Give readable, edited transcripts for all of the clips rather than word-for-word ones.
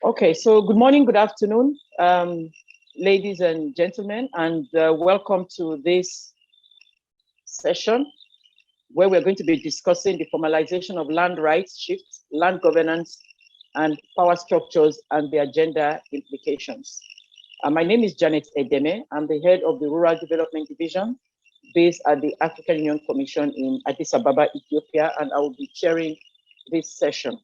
Okay, so good morning, good afternoon, ladies and gentlemen, and welcome to this session where we're going to be discussing the formalization of land rights shifts, land governance, and power structures and their gender implications. My name is Janet Edeme. I'm the head of the Rural Development Division based at the African Union Commission in Addis Ababa, Ethiopia, and I will be chairing this session.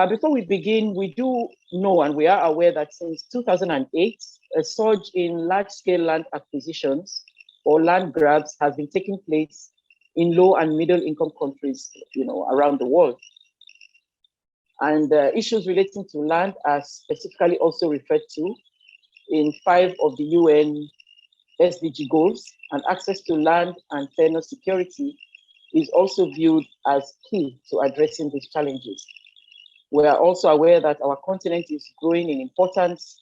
Before we begin, we do know and we are aware that since 2008, a surge in large-scale land acquisitions or land grabs has been taking place in low and middle-income countries, around the world. And issues relating to land are specifically also referred to in 5 of the UN SDG goals, and access to land and tenure security is also viewed as key to addressing these challenges. We are also aware that our continent is growing in importance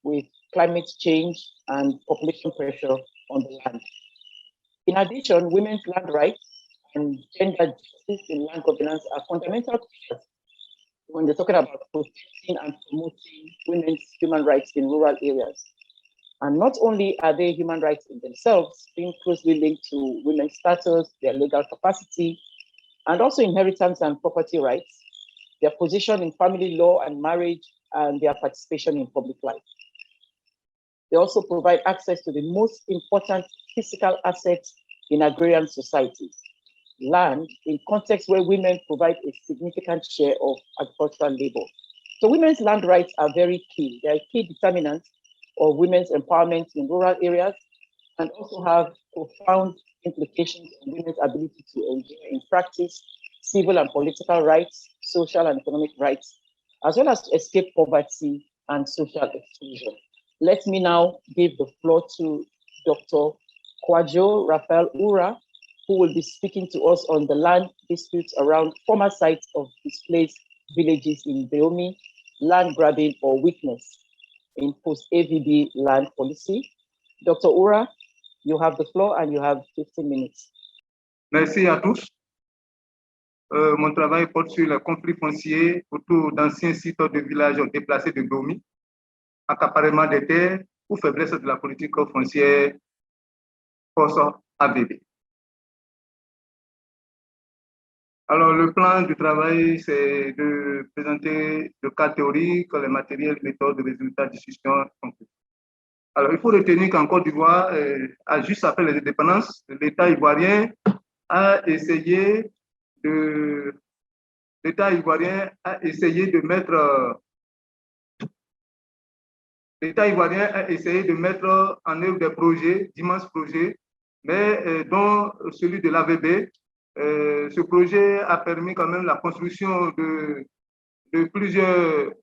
with climate change and population pressure on the land. In addition, women's land rights and gender justice in land governance are fundamental pillars when they're talking about protecting and promoting women's human rights in rural areas. And not only are they human rights in themselves, being closely linked to women's status, their legal capacity, and also inheritance and property rights, their position in family law and marriage, and their participation in public life. They also provide access to the most important physical assets in agrarian societies, land, in contexts where women provide a significant share of agricultural labor. So women's land rights are very key. They are a key determinant of women's empowerment in rural areas and also have profound implications on women's ability to enjoy in practice civil and political rights, social and economic rights, as well as to escape poverty and social exclusion. Let me now give the floor to Dr. Kwajo Raphael Ura, who will be speaking to us on the land disputes around former sites of displaced villages in Dahomey, land grabbing or weakness in post-AVB land policy. Dr. Ura, you have the floor and you have 15 minutes. Merci à tous. Mon travail porte sur le conflit foncier autour d'anciens sites de villages déplacés de Dahomey, accaparement des terres ou faiblesse de la politique foncière post-AVB. Alors, le plan du travail, c'est de présenter le cas théorique, les matériels, méthodes, résultats, discussions. Alors, il faut retenir qu'en Côte d'Ivoire, juste après les indépendances, l'État ivoirien a essayé de mettre en œuvre des projets, d'immenses projets, mais dont celui de l'AVB. Ce projet a permis quand même la construction de plusieurs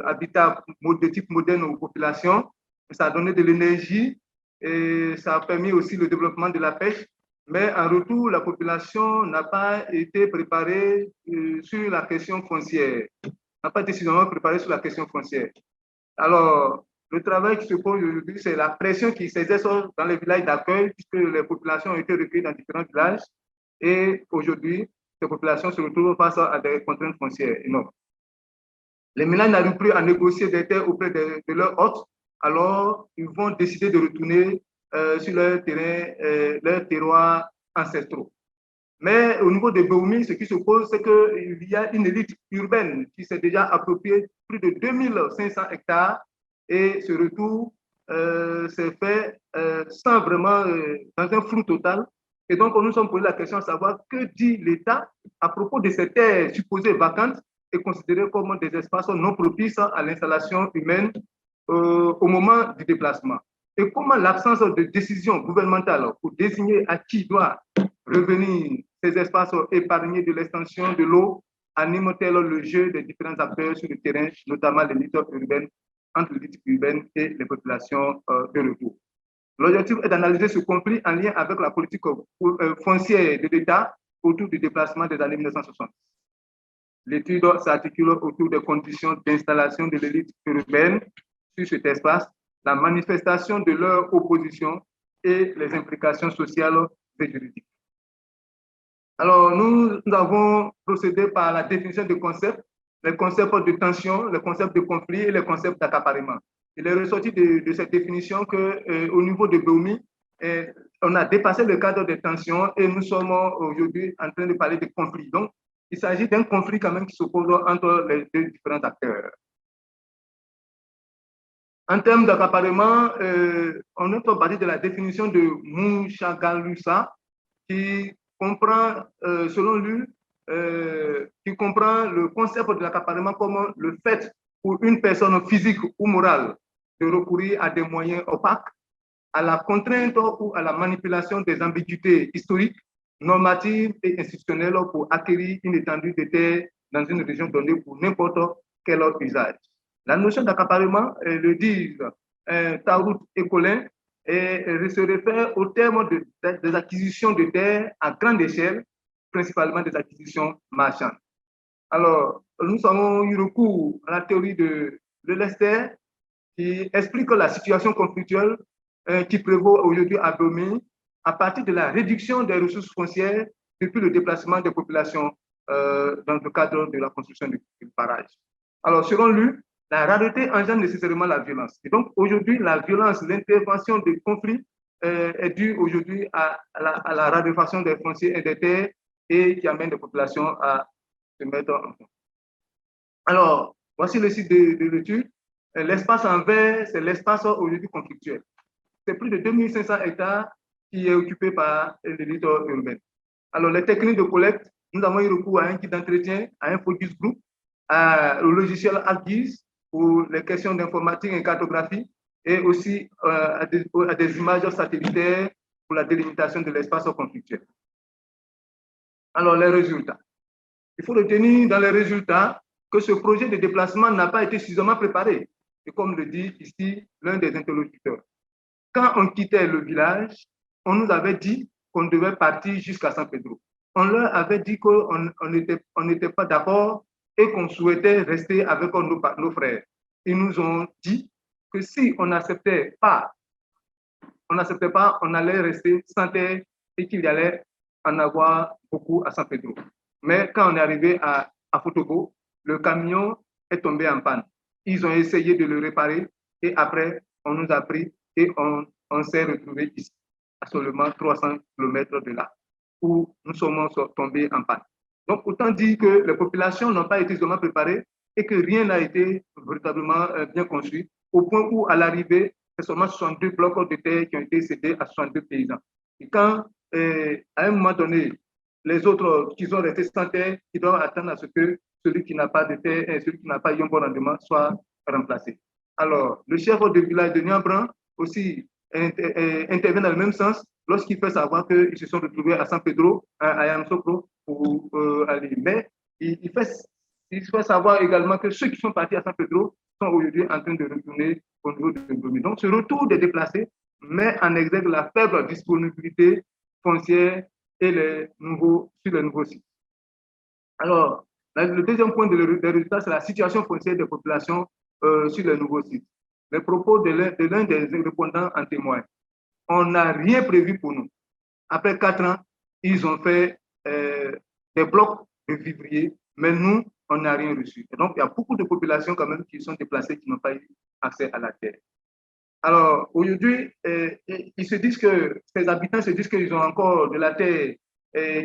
habitats de type moderne aux populations. Ça a donné de l'énergie et ça a permis aussi le développement de la pêche. Mais en retour, la population n'a pas été préparée sur la question foncière, n'a pas été suffisamment préparée sur la question foncière. Alors, le travail qui se pose aujourd'hui, c'est la pression qui s'exerce dans les villages d'accueil, puisque les populations ont été recueillies dans différents villages. Et aujourd'hui, ces populations se retrouvent face à des contraintes foncières énormes. Les ménages n'arrivent plus à négocier des terres auprès de leurs hôtes, alors ils vont décider de retourner sur leur terrain, leurs terroirs ancestraux. Mais au niveau de Dahomey, ce qui se pose, c'est qu'il y a une élite urbaine qui s'est déjà appropriée plus de 2500 hectares et ce retour s'est fait sans vraiment, dans un flou total. Et donc, nous nous sommes posé la question de savoir que dit l'État à propos de ces terres supposées vacantes et considérées comme des espaces non propices à l'installation humaine au moment du déplacement. Et comment l'absence de décision gouvernementale pour désigner à qui doit revenir ces espaces épargnés de l'extension de l'eau anime-t-elle le jeu des différents acteurs sur le terrain, notamment l'élite urbaine, entre l'élite urbaine et les populations de retour. L'objectif est d'analyser ce conflit en lien avec la politique foncière de l'État autour du déplacement des années 1960. L'étude s'articule autour des conditions d'installation de l'élite urbaine sur cet espace, la manifestation de leur opposition et les implications sociales et juridiques. Alors, nous avons procédé par la définition de concepts les concepts de tension, les concepts de conflit et les concepts d'accaparement. Il est ressorti de cette définition qu'au niveau de Bomi, on a dépassé le cadre des tensions et nous sommes aujourd'hui en train de parler de conflits. Donc, il s'agit d'un conflit quand même qui s'oppose entre les deux différents acteurs. En termes d'accaparement, on est parti de la définition de Mushagalusa qui comprend, selon lui, qui comprend le concept de l'accaparement comme le fait pour une personne physique ou morale de recourir à des moyens opaques, à la contrainte ou à la manipulation des ambiguïtés historiques, normatives et institutionnelles pour acquérir une étendue de terre dans une région donnée pour n'importe quel autre usage. La notion d'accaparement, le disent Taout et Collin, se réfère au terme des acquisitions de terres à grande échelle, principalement des acquisitions marchandes. Alors, nous avons eu recours à la théorie de Lester qui explique la situation conflictuelle qui prévaut aujourd'hui à Bomi à partir de la réduction des ressources foncières depuis le déplacement des populations dans le cadre de la construction du barrage. Alors, selon lui, la rareté engendre nécessairement la violence. Et donc, aujourd'hui, la violence, l'intervention des conflits est due aujourd'hui à la raréfaction des fonciers et des terres et qui amène les populations à se mettre en fond. Alors, voici le site de l'étude. L'espace en vert, c'est l'espace aujourd'hui conflictuel. C'est plus de 2500 hectares qui est occupé par l'élite urbaine. Alors, les techniques de collecte, nous avons eu recours à un kit d'entretien, à un focus group, au logiciel ArcGIS pour les questions d'informatique et cartographie, et aussi à des images satellitaires pour la délimitation de l'espace conflictuel. Alors, les résultats. Il faut retenir dans les résultats que ce projet de déplacement n'a pas été suffisamment préparé. Et comme le dit ici l'un des interlocuteurs, quand on quittait le village, on nous avait dit qu'on devait partir jusqu'à San Pedro. On leur avait dit qu'on n'était pas d'accord et qu'on souhaitait rester avec nos frères. Ils nous ont dit que si on n'acceptait pas, on allait rester sans terre et qu'il y allait en avoir beaucoup à San Pedro. Mais quand on est arrivé à Fotobo, le camion est tombé en panne. Ils ont essayé de le réparer et après, on nous a pris et on s'est retrouvé ici, à seulement 300 km de là, où nous sommes tombés en panne. Donc, autant dire que les populations n'ont pas été seulement préparées et que rien n'a été véritablement bien construit, au point où, à l'arrivée, c'est seulement 62 blocs de terre qui ont été cédés à 62 paysans. Et quand, à un moment donné, les autres qui sont restés sans terre, ils doivent attendre à ce que celui qui n'a pas de terre et celui qui n'a pas eu un bon rendement soit remplacé. Alors, le chef de village de Niambran aussi intervient dans le même sens lorsqu'il fait savoir qu'ils se sont retrouvés à San Pedro, à Yamoussoukro, pour aller. Mais il fait savoir également que ceux qui sont partis à San Pedro sont aujourd'hui en train de retourner au niveau de Bomi. Donc, ce retour des déplacés met en exergue la faible disponibilité foncière et sur les nouveaux sites. Alors, le deuxième point des résultats, c'est la situation foncière des populations sur les nouveaux sites. Les propos de l'un des répondants en témoignent. On n'a rien prévu pour nous. Après 4 ans, ils ont fait des blocs de vivriers, mais nous, on n'a rien reçu. Et donc, il y a beaucoup de populations quand même qui sont déplacées, qui n'ont pas eu accès à la terre. Alors, aujourd'hui, ils se disent que, ces habitants se disent qu'ils ont encore de la terre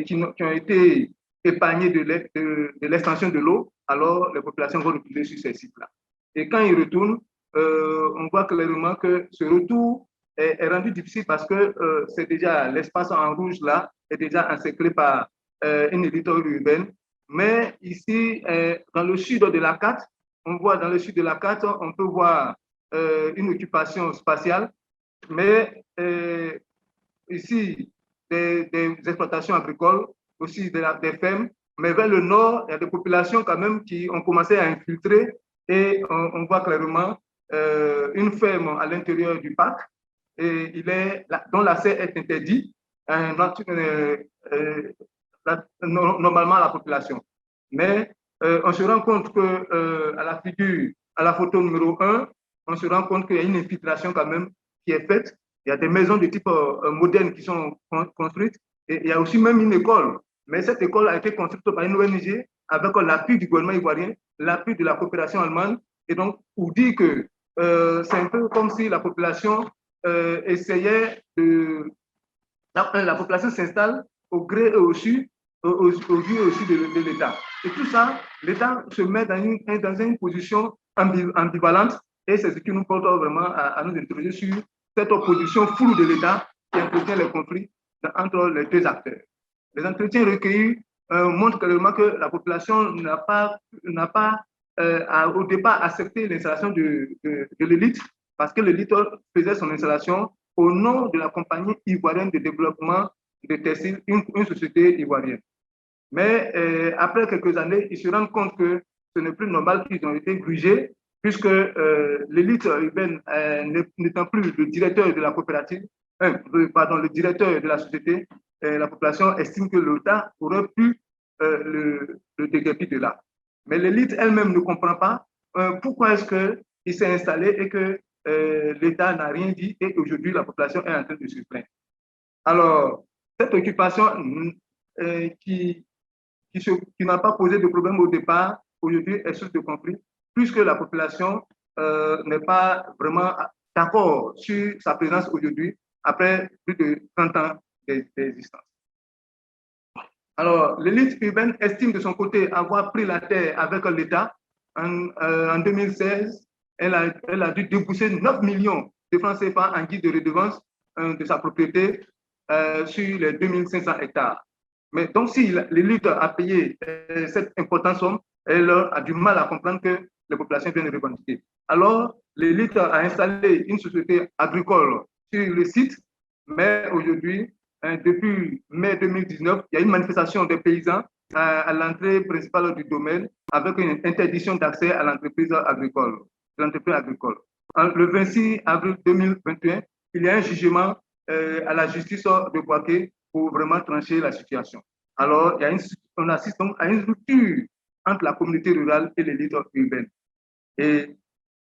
qui ont été épargnés de l'extension de l'eau, alors les populations vont retourner sur ces sites-là. Et quand ils retournent, on voit clairement que ce retour est rendu difficile parce que c'est déjà l'espace en rouge là est déjà encerclé par une élite urbaine. Mais ici, dans le sud de la carte, on voit dans le sud de la carte, on peut voir une occupation spatiale, mais ici, des exploitations agricoles, aussi des fermes, mais vers le nord, il y a des populations quand même qui ont commencé à infiltrer et on voit clairement une ferme à l'intérieur du parc et dont l'accès est interdit normalement à la population. Mais on se rend compte que à la photo numéro 1, on se rend compte qu'il y a une infiltration quand même qui est faite. Il y a des maisons de type moderne qui sont construites et il y a aussi même une école. Mais cette école a été construite par une ONG avec l'appui du gouvernement ivoirien l'appui de la coopération allemande, et donc pour dire que c'est un peu comme si la population essayait de... La population s'installe au gré et au su, au gré aussi de l'État. Et tout ça, l'État se met dans une position ambivalente, et c'est ce qui nous porte vraiment à nous interroger sur cette opposition floue de l'État qui entretient les conflits entre les deux acteurs. Les entretiens recueillis montrent clairement que la population n'a pas au départ accepté l'installation de l'élite, parce que l'élite faisait son installation au nom de la compagnie ivoirienne de développement de textile, une société ivoirienne. Mais après quelques années, ils se rendent compte que ce n'est plus normal qu'ils ont été grugés, puisque l'élite urbaine, n'étant plus le directeur de la coopérative, le directeur de la société, la population estime que l'État aurait pu le déguerpir de là. Mais l'élite elle-même ne comprend pas pourquoi est-ce qu'il s'est installé et que l'État n'a rien dit, et aujourd'hui la population est en train de se plaindre. Alors, cette occupation qui n'a pas posé de problème au départ, aujourd'hui est source de conflit, puisque la population n'est pas vraiment d'accord sur sa présence aujourd'hui, après plus de 30 ans d'existence. Alors, l'élite urbaine estime de son côté avoir pris la terre avec l'État. En 2016, elle a dû débourser 9 millions de francs CFA en guise de redevance de sa propriété sur les 2500 hectares. Mais donc, si l'élite a payé cette importante somme, elle a du mal à comprendre que les populations viennent revendiquer. Alors, l'élite a installé une société agricole sur le site, mais aujourd'hui, depuis mai 2019, il y a une manifestation des paysans à l'entrée principale du domaine avec une interdiction d'accès à l'entreprise agricole. Le 26 avril 2021, il y a un jugement à la justice de Bouaké pour vraiment trancher la situation. Alors, on assiste donc à une rupture entre la communauté rurale et l'élite urbaine. Et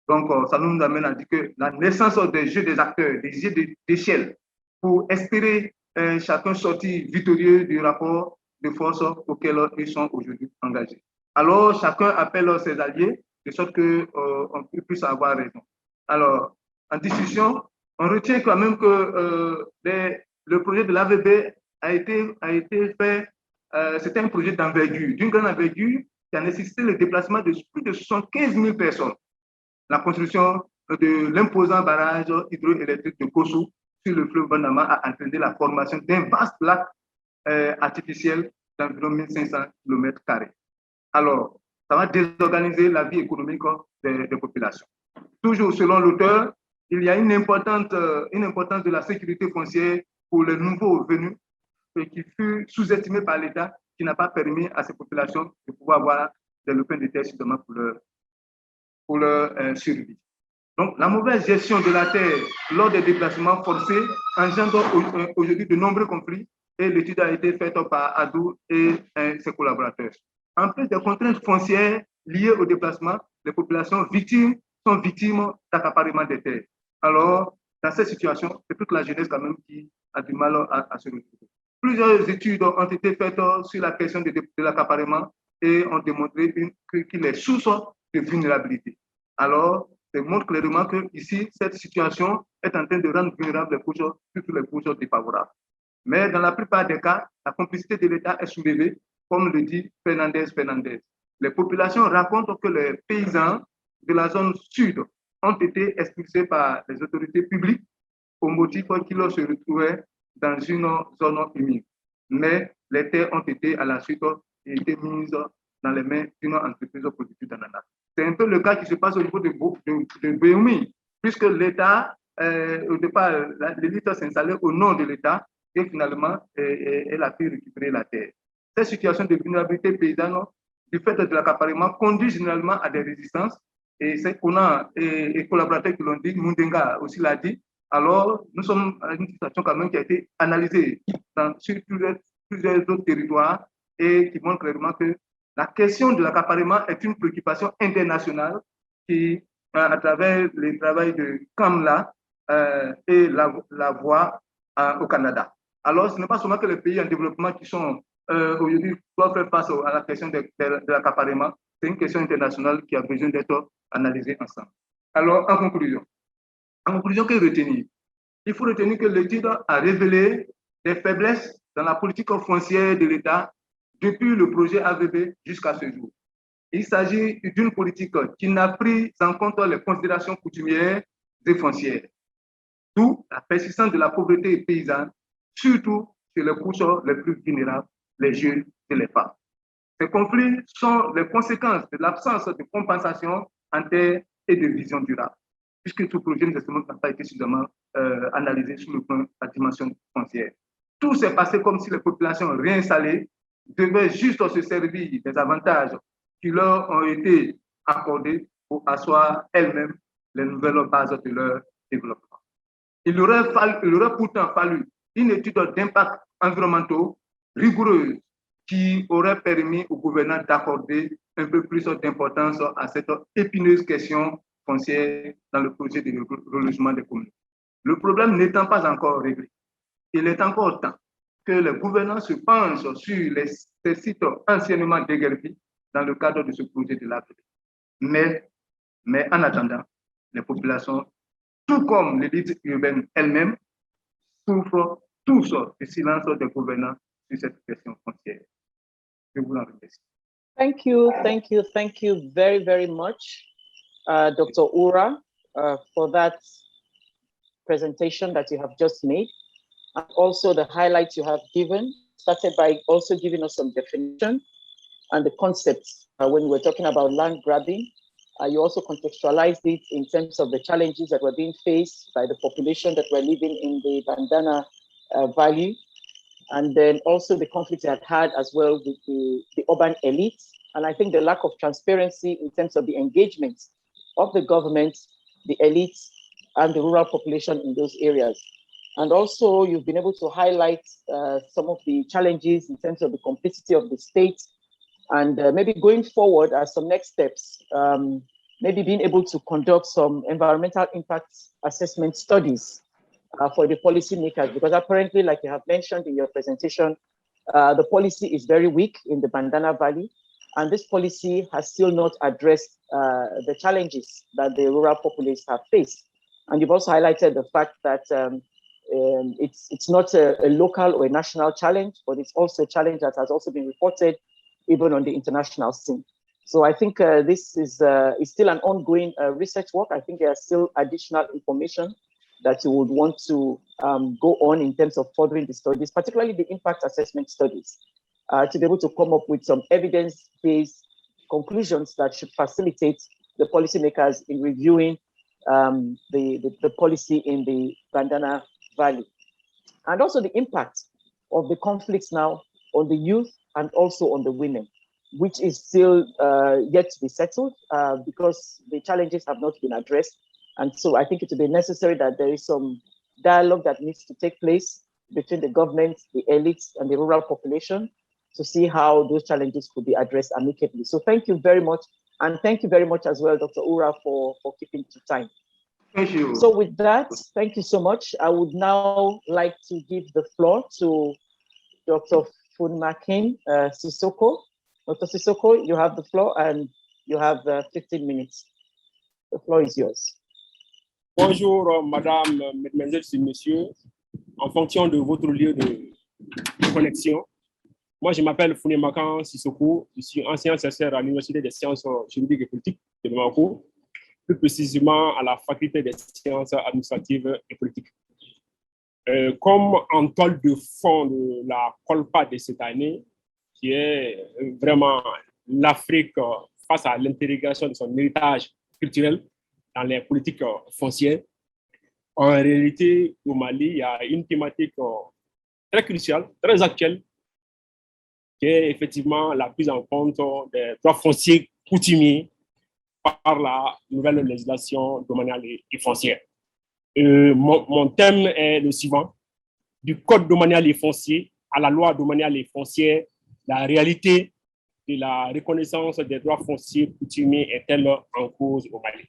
donc, ça nous amène à dire que la naissance des jeux des acteurs, des jeux d'échelle, pour espérer chacun sortir victorieux du rapport de force auquel ils sont aujourd'hui engagés. Alors, chacun appelle ses alliés, de sorte qu'on puisse avoir raison. Alors, en discussion, on retient quand même que le projet de l'AVB a été fait, c'était un projet d'envergure, d'une grande envergure, qui a nécessité le déplacement de plus de 75 000 personnes. La construction de l'imposant barrage hydroélectrique de Kossou sur le fleuve Bandama a entraîné la formation d'un vaste lac artificiel d'environ 1500 km². Alors, ça va désorganiser la vie économique des populations. Toujours selon l'auteur, il y a une importance de la sécurité foncière pour les nouveaux venus qui fut sous-estimée par l'État, qui n'a pas permis à ces populations de pouvoir avoir des lopins de terre suffisamment pour leur survie. Donc, la mauvaise gestion de la terre lors des déplacements forcés engendre aujourd'hui de nombreux conflits, et l'étude a été faite par Adou et ses collaborateurs. En plus des contraintes foncières liées au déplacement, les populations sont victimes d'accaparement des terres. Alors, dans cette situation, c'est toute la jeunesse quand même qui a du mal à se retrouver. Plusieurs études ont été faites sur la question de l'accaparement et ont démontré qu'il est source de vulnérabilité. Alors, ça montre clairement que ici, cette situation est en train de rendre vulnérables surtout les couches défavorables. Mais dans la plupart des cas, la complicité de l'État est soulevée, comme le dit Fernandez. Les populations racontent que les paysans de la zone sud ont été expulsés par les autorités publiques au motif qu'ils se retrouvaient dans une zone humide. Mais les terres ont été à la suite été mises dans les mains d'une entreprise productive d'ananas. C'est un peu le cas qui se passe au niveau de Béoumi, puisque l'État, au départ, l'élite s'est installée au nom de l'État et finalement, elle a pu récupérer la terre. Cette situation de vulnérabilité paysanne, du fait de l'accaparement, conduit généralement à des résistances. Et c'est qu'on a et collaborateurs qui l'ont dit, Mundenga aussi l'a dit. Alors, nous sommes dans une situation quand même qui a été analysée sur plusieurs autres territoires et qui montre clairement que la question de l'accaparement est une préoccupation internationale qui, à travers le travail de Kamla, et la voie au Canada. Alors, ce n'est pas seulement que les pays en développement qui sont aujourd'hui doivent faire face à la question de l'accaparement, C'est une question internationale qui a besoin d'être analysée ensemble. Alors, en conclusion, que retenir? Il faut retenir que l'étude a révélé des faiblesses dans la politique foncière de l'État depuis le projet AVB jusqu'à ce jour. Il s'agit d'une politique qui n'a pris en compte les considérations coutumières et foncières, d'où la persistance de la pauvreté paysanne, surtout chez les couches les plus vulnérables, les jeunes et les femmes. Ces conflits sont les conséquences de l'absence de compensation en terre et de vision durable, puisque ce projet n'a pas été suffisamment analysé sur le plan de la dimension foncière. Tout s'est passé comme si les populations réinstallées devaient juste se servir des avantages qui leur ont été accordés pour asseoir elles-mêmes les nouvelles bases de leur développement. Il aurait pourtant fallu une étude d'impact environnementaux rigoureuse qui aurait permis au gouvernement d'accorder un peu plus d'importance à cette épineuse question foncière dans le projet de relogement des communes. Le problème n'étant pas encore réglé, il est encore temps que le gouvernement se penche sur ces sites anciennement déguerpis dans le cadre de ce projet de l'APD. Mais en attendant, les populations, tout comme l'élite urbaine elle-même, souffrent tous du silence des gouvernants sur cette question foncière. Je vous en remercie. Thank you very, very much, Dr. Ura, for that presentation that you have just made, and also the highlights you have given, started by also giving us some definition and the concepts when we're talking about land grabbing. You also contextualized it in terms of the challenges that were being faced by the population that were living in the Bandana Valley, and then also the conflicts it had as well with the urban elites. And I think the lack of transparency in terms of the engagement of the government, the elites, and the rural population in those areas. And also you've been able to highlight some of the challenges in terms of the complicity of the state, and maybe going forward as some next steps, maybe being able to conduct some environmental impact assessment studies for the policymakers, because apparently, like you have mentioned in your presentation, the policy is very weak in the Bandana Valley, and this policy has still not addressed the challenges that the rural populace have faced. And you've also highlighted the fact that it's not a local or a national challenge, but it's also a challenge that has also been reported even on the international scene. So I think this is still an ongoing research work. I think there are still additional information that you would want to go on in terms of furthering the studies, particularly the impact assessment studies, to be able to come up with some evidence-based conclusions that should facilitate the policymakers in reviewing the policy in the Bandana Valley. And also the impact of the conflicts now on the youth and also on the women, which is still yet to be settled because the challenges have not been addressed. And so I think it will be necessary that there is some dialogue that needs to take place between the government, the elites, and the rural population to see how those challenges could be addressed amicably. So thank you very much. And thank you very much as well, Dr. Ura, for keeping to time. Thank you. So with that, thank you so much. I would now like to give the floor to Dr. Funmakin Sissoko. Dr. Sissoko, you have the floor and you have 15 minutes. The floor is yours. Bonjour, madame, mesdemoiselles et messieurs. En fonction de votre lieu de connexion, moi, je m'appelle Funmakin Sissoko. Je suis ancien chercheur à l'Université des sciences juridiques et politiques de Bamako, plus précisément à la faculté des sciences administratives et politiques. Comme en toile de fond de la Colpa de cette année, qui est vraiment l'Afrique face à l'intégration de son héritage culturel dans les politiques foncières, en réalité, au Mali, il y a une thématique très cruciale, très actuelle, qui est effectivement la prise en compte des droits fonciers coutumiers par la nouvelle législation domaniale et foncière. Mon thème est le suivant: du code domanial et foncier à la loi domaniale et foncière, la réalité de la reconnaissance des droits fonciers coutumiers est-elle en cause au Mali?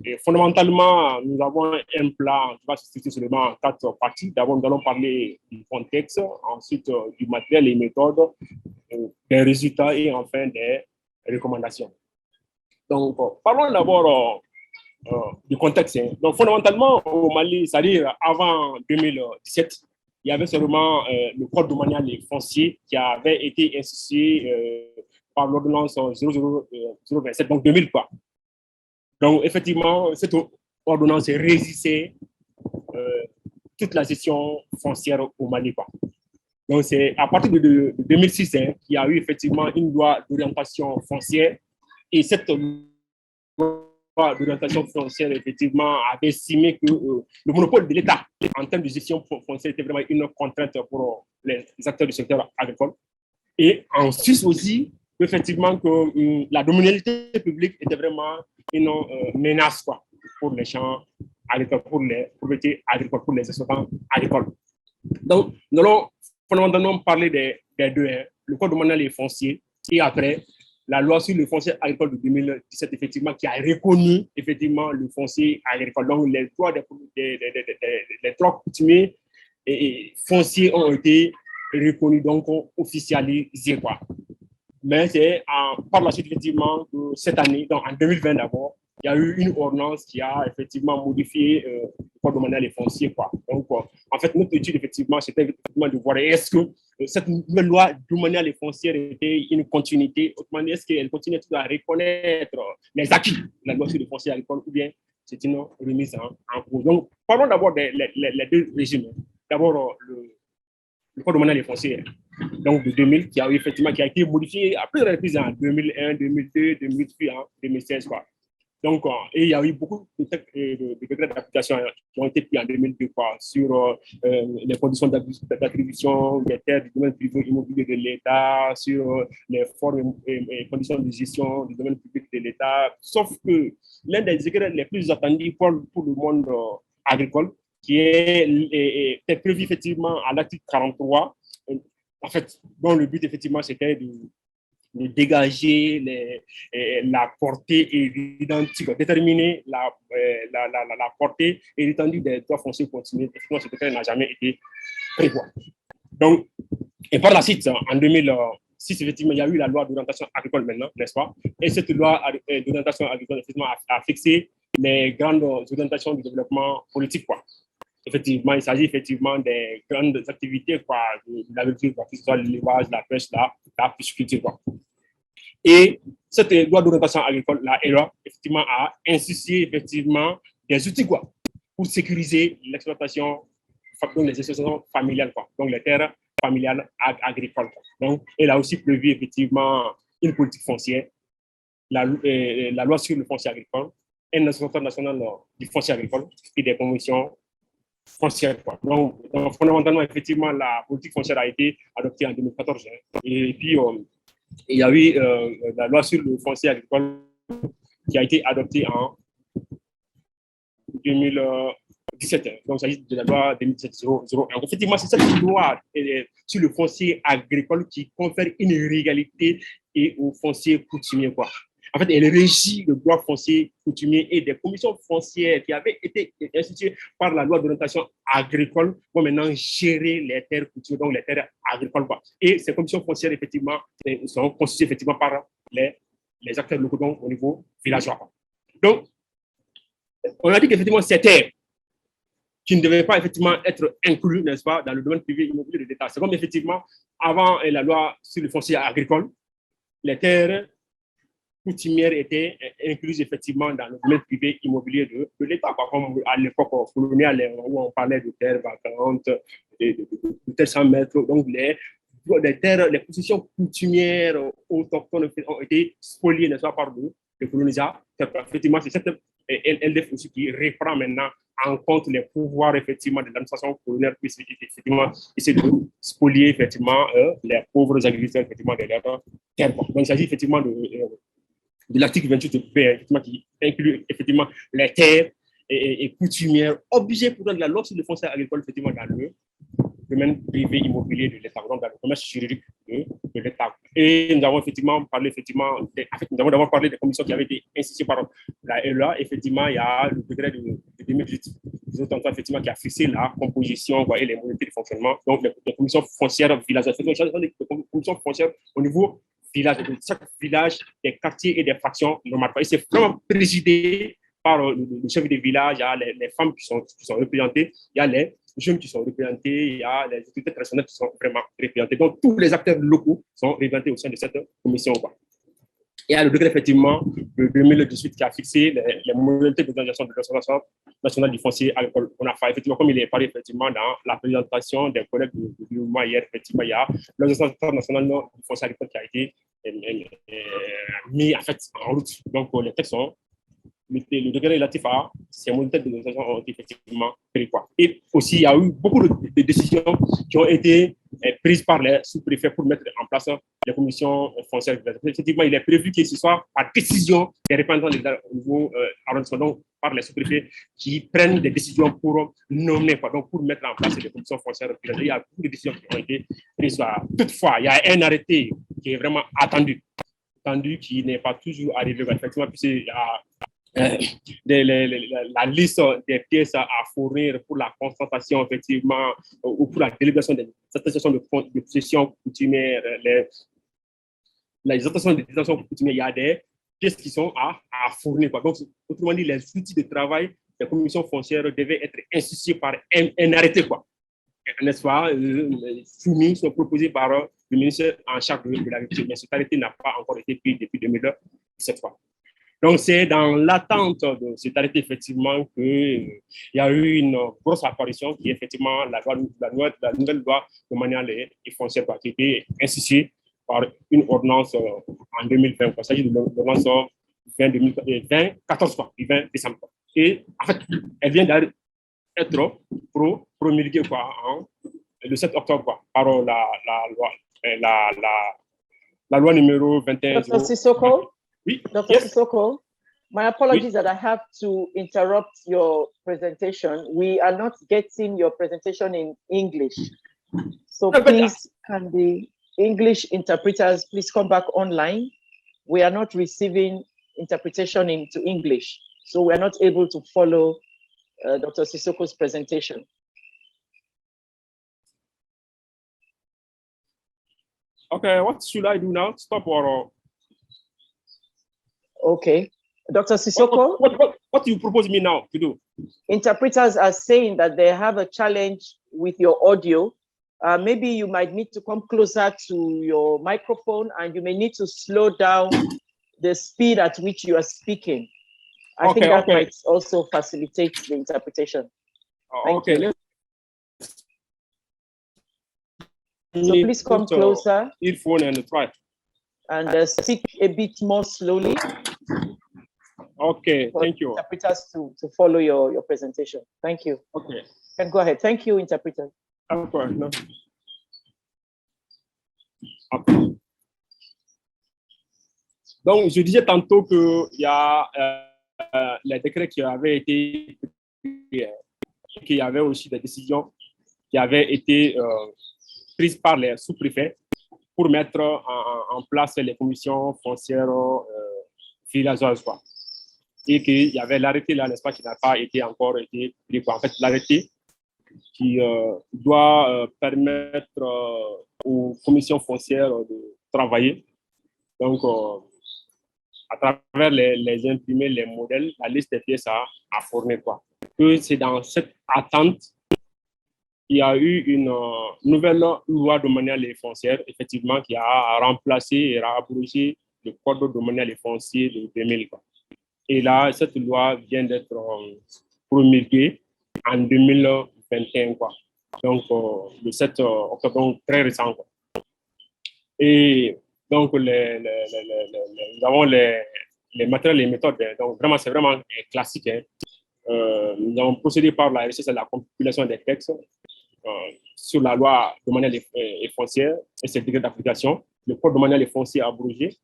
Et fondamentalement, nous avons un plan qui va se situer seulement en 4 parties. D'abord, nous allons parler du contexte, ensuite du matériel et méthodes, des résultats et enfin des recommandations. Donc, parlons d'abord du contexte. Donc, fondamentalement, au Mali, c'est-à-dire avant 2017, il y avait seulement le code domanial et foncier qui avait été institué par l'ordonnance 027, donc 2000, quoi. Donc, effectivement, cette ordonnance régissait toute la gestion foncière au Mali, quoi. Donc, c'est à partir de 2006 qu'il y a eu effectivement une loi d'orientation foncière, et cette loi d'orientation foncière, effectivement, avait estimé que le monopole de l'État en termes de gestion foncière était vraiment une contrainte pour les acteurs du secteur agricole. Et en Suisse aussi, effectivement, que la dominalité publique était vraiment une menace, quoi, pour les champs agricoles, pour les propriétés agricoles, pour les exploitants agricoles. Donc, nous allons fondamentalement parler des deux, hein, le code domanial et foncier, et après, la loi sur le foncier agricole de 2017, effectivement, qui a reconnu, effectivement, le foncier agricole. Donc, les droits des droits coutumiers et fonciers ont été reconnus, donc officialisés, quoi. Mais c'est par la suite, effectivement, cette année, donc en 2020 d'abord, il y a eu une ordonnance qui a effectivement modifié le code domanial et foncier, quoi. Donc, en fait, notre étude, effectivement, c'était effectivement de voir est-ce que cette nouvelle loi domaniale et foncière était une continuité, autrement dit, est-ce qu'elle continue à reconnaître les acquis de la loi sur le foncier agricole ou bien c'est une remise en cause. Donc, parlons d'abord des deux régimes. D'abord, le code domanial et foncier, donc de 2000, qui a été modifié à plusieurs reprises en 2001, 2002, 2008, en 2016, quoi. Donc, et il y a eu beaucoup de décrets d'application qui ont été pris en 2002, quoi, sur les conditions d'attribution des terres du domaine privé immobilier de l'État, sur les formes et conditions de gestion du domaine public de l'État. Sauf que l'un des décrets les plus attendus pour le monde agricole, qui est prévu effectivement à l'article 43, en fait, dont le but effectivement c'était de dégager la portée et l'identique, déterminer la portée et l'étendue des droits fonciers continus. Effectivement, ce décret n'a jamais été prévu. Donc, et par la suite, en 2006, effectivement, il y a eu la loi d'orientation agricole maintenant, n'est-ce pas? Et cette loi d'orientation agricole, effectivement, a fixé les grandes orientations du développement politique, quoi. Effectivement, il s'agit effectivement des grandes activités, quoi, de l'agriculture, que ce soit l'élevage, la pêche, la pisciculture, quoi. Et cette loi d'orientation agricole, la LOA, effectivement, a institué effectivement des outils, quoi, pour sécuriser l'exploitation, donc les exploitations familiales, quoi, donc les terres familiales agricoles, quoi. Donc, elle a aussi prévu effectivement une politique foncière, la loi sur le foncier agricole, un instrument national du foncier agricole et des conventions foncières, quoi. Donc, fondamentalement, effectivement, la politique foncière a été adoptée en 2014. Hein. Et puis, il y a eu la loi sur le foncier agricole qui a été adoptée en 2017. Donc, il s'agit de la loi 2017-01. Effectivement, c'est cette loi sur le foncier agricole qui confère une régalité au foncier coutumier, quoi. En fait, elle régit le droit foncier coutumier et des commissions foncières qui avaient été instituées par la loi d'orientation agricole vont maintenant gérer les terres coutumières, donc les terres agricoles, quoi. Et ces commissions foncières, effectivement, sont constituées effectivement par les acteurs locaux, donc au niveau villageois, quoi. Donc, on a dit qu'effectivement, ces terres qui ne devaient pas effectivement être inclus, n'est-ce pas, dans le domaine privé immobilier de l'État. C'est comme effectivement, avant la loi sur le foncier agricole, les terres coutumières étaient incluses effectivement dans le domaine privé immobilier de l'État, comme à l'époque coloniale où on parlait de terres vacantes, de terres sans mètres. Donc, les terres, les possessions coutumières autochtones ont été spoliées, n'est-ce pas, par les colonisateurs. Effectivement, c'est cette LDF aussi qui reprend maintenant en compte les pouvoirs effectivement de l'administration coloniale qui effectivement essaie de spolier effectivement les pauvres agriculteurs effectivement de leur terre. Donc, il s'agit effectivement de l'article 28 effectivement, qui inclut effectivement les terres et coutumières obligées pour de la loi sur le foncier agricole effectivement dans le domaine privé immobilier de l'État, donc dans le commerce juridique de l'État. Et nous avons effectivement parlé nous avons d'abord parlé des commissions qui avaient été instituées par la LEA. Effectivement, il y a le décret de 2018 effectivement qui a fixé la composition et les modalités de fonctionnement. Donc les commissions foncières villageoises, les commissions foncières au niveau chaque village, des quartiers et des fractions normales. Et c'est vraiment présidé par le chef des villages, il y a les femmes qui sont représentées, il y a les jeunes qui sont représentés, il y a les autorités traditionnelles qui sont vraiment représentées. Donc, tous les acteurs locaux sont représentés au sein de cette commission. Il y a le décret, effectivement, de 2018 qui a fixé les modalités d'organisation de l'Association nationale du foncier agricole. On a fait, effectivement, comme il est parlé, effectivement, dans la présentation des collègues du mouvement hier, effectivement, il y a l'Association nationale du foncier agricole qui a été mis, en fait, en route. Donc, les textes sont le décret relatif à ces modalités d'organisation ont été effectivement pris. Et aussi, il y a eu beaucoup de décisions qui ont été prises par les sous-préfets pour mettre en place les commissions foncières. Effectivement, il est prévu que ce soit par décision des représentants au niveau arrondissement, donc par les sous-préfets qui prennent des décisions pour nommer, donc pour mettre en place les commissions foncières. Il y a beaucoup de décisions qui ont été prises. Toutefois, il y a un arrêté qui est vraiment attendu qui n'est pas toujours arrivé. Effectivement, puisqu'il y a la liste des pièces à fournir pour la constatation, effectivement, ou pour la délégation des attestations de possession coutumière, les attestations de détention coutumière, il y a des pièces qui sont à fournir. Donc, autrement dit, les outils de travail des commissions foncières devaient être institués par un arrêté, n'est-ce pas, soumis, sont proposés par le ministère en charge de l'agriculture. Mais cet arrêté n'a pas encore été pris depuis 2017. Donc, c'est dans l'attente de cet arrêté, effectivement, qu'il y a eu une grosse apparition qui est effectivement la nouvelle loi de manière et foncière qui a été instituée par une ordonnance en 2020. Il s'agit de l'ordonnance 2014, du 20 décembre. Et en fait, elle vient d'être promulguée le 7 octobre par la loi numéro 21. Dr. Sissoko? Oui. Dr. Yes. Sissoko, my apologies that I have to interrupt your presentation. We are not getting your presentation in English. So please, can the English interpreters please come back online? We are not receiving interpretation into English. So we are not able to follow Dr. Sissoko's presentation. Okay, what should I do now? Stop or? Okay. Dr. Sissoko? What do you propose me now to do? Interpreters are saying that they have a challenge with your audio. Maybe you might need to come closer to your microphone and you may need to slow down the speed at which you are speaking. I think that might also facilitate the interpretation. Okay. So please come closer. Earphone and try. And speak a bit more slowly. Okay, thank you. Interpreters to follow your presentation. Thank you. Okay. And go ahead. Thank you, interpreter. Okay. No. Okay. Donc, je disais tantôt qu'il y a les décrets qui avaient été pris, qu'il y avait aussi des décisions qui avaient été prises par les sous-préfets pour mettre en place les commissions foncières villageoises. Et qu'il y avait l'arrêté là, n'est-ce pas, qui n'a pas encore été pris. En fait, l'arrêté qui doit permettre aux commissions foncières de travailler. Donc, à travers les imprimés, les modèles, la liste des pièces à fournir. C'est dans cette attente qu'il y a eu une nouvelle loi domaniale et foncière, effectivement, qui a remplacé et abrogé le code domanial et foncier de 2000. Et là, cette loi vient d'être promulguée en 2021. Donc, le 7 octobre, donc très récent. Et donc, nous avons les matériels et les méthodes. Donc, vraiment, c'est vraiment classique. Nous avons procédé par la recherche et la compilation des textes sur la loi domaniale et foncière et ses degrés d'application, le code domanial et foncier abrogé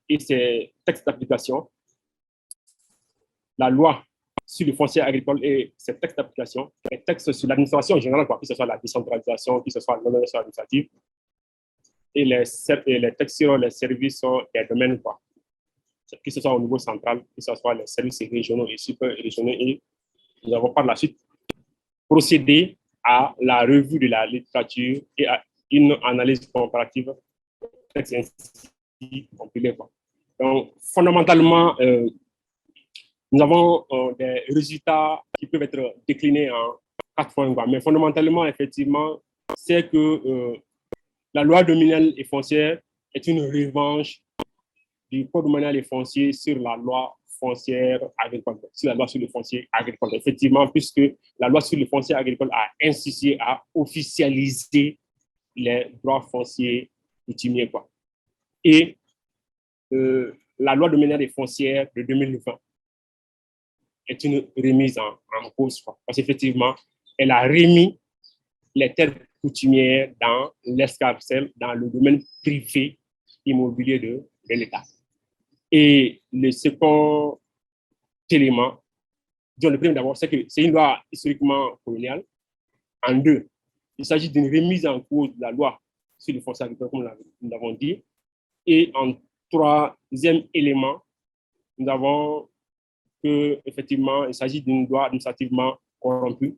et ses textes d'application, la loi sur le foncier agricole et ses textes d'application, les textes sur l'administration générale, que ce soit la décentralisation, que ce soit l'organisation administrative, et les textes sur les services des domaines, que ce soit au niveau central, que ce soit les services régionaux et super-régionaux. Et nous avons par la suite procédé à la revue de la littérature et à une analyse comparative des textes compilés, quoi. Donc, fondamentalement, nous avons des résultats qui peuvent être déclinés en 4 points, quoi. Mais fondamentalement, effectivement, c'est que la loi domaniale et foncière est une revanche du code domanial et foncier sur la loi foncière agricole, sur la loi sur le foncier agricole. Effectivement, puisque la loi sur le foncier agricole a insisté à officialiser les droits fonciers coutumiers, quoi. Et la loi domaniale et foncière de 2020 est une remise en cause, quoi. Parce qu'effectivement, elle a remis les terres coutumières dans l'escarcelle, dans le domaine privé immobilier de l'État. Et le second élément, disons le premier d'abord, c'est que c'est une loi historiquement coloniale. En deux, il s'agit d'une remise en cause de la loi sur le foncier agricole, comme nous l'avons dit. Et en troisième élément, nous avons qu'effectivement, il s'agit d'une loi administrativement corrompue.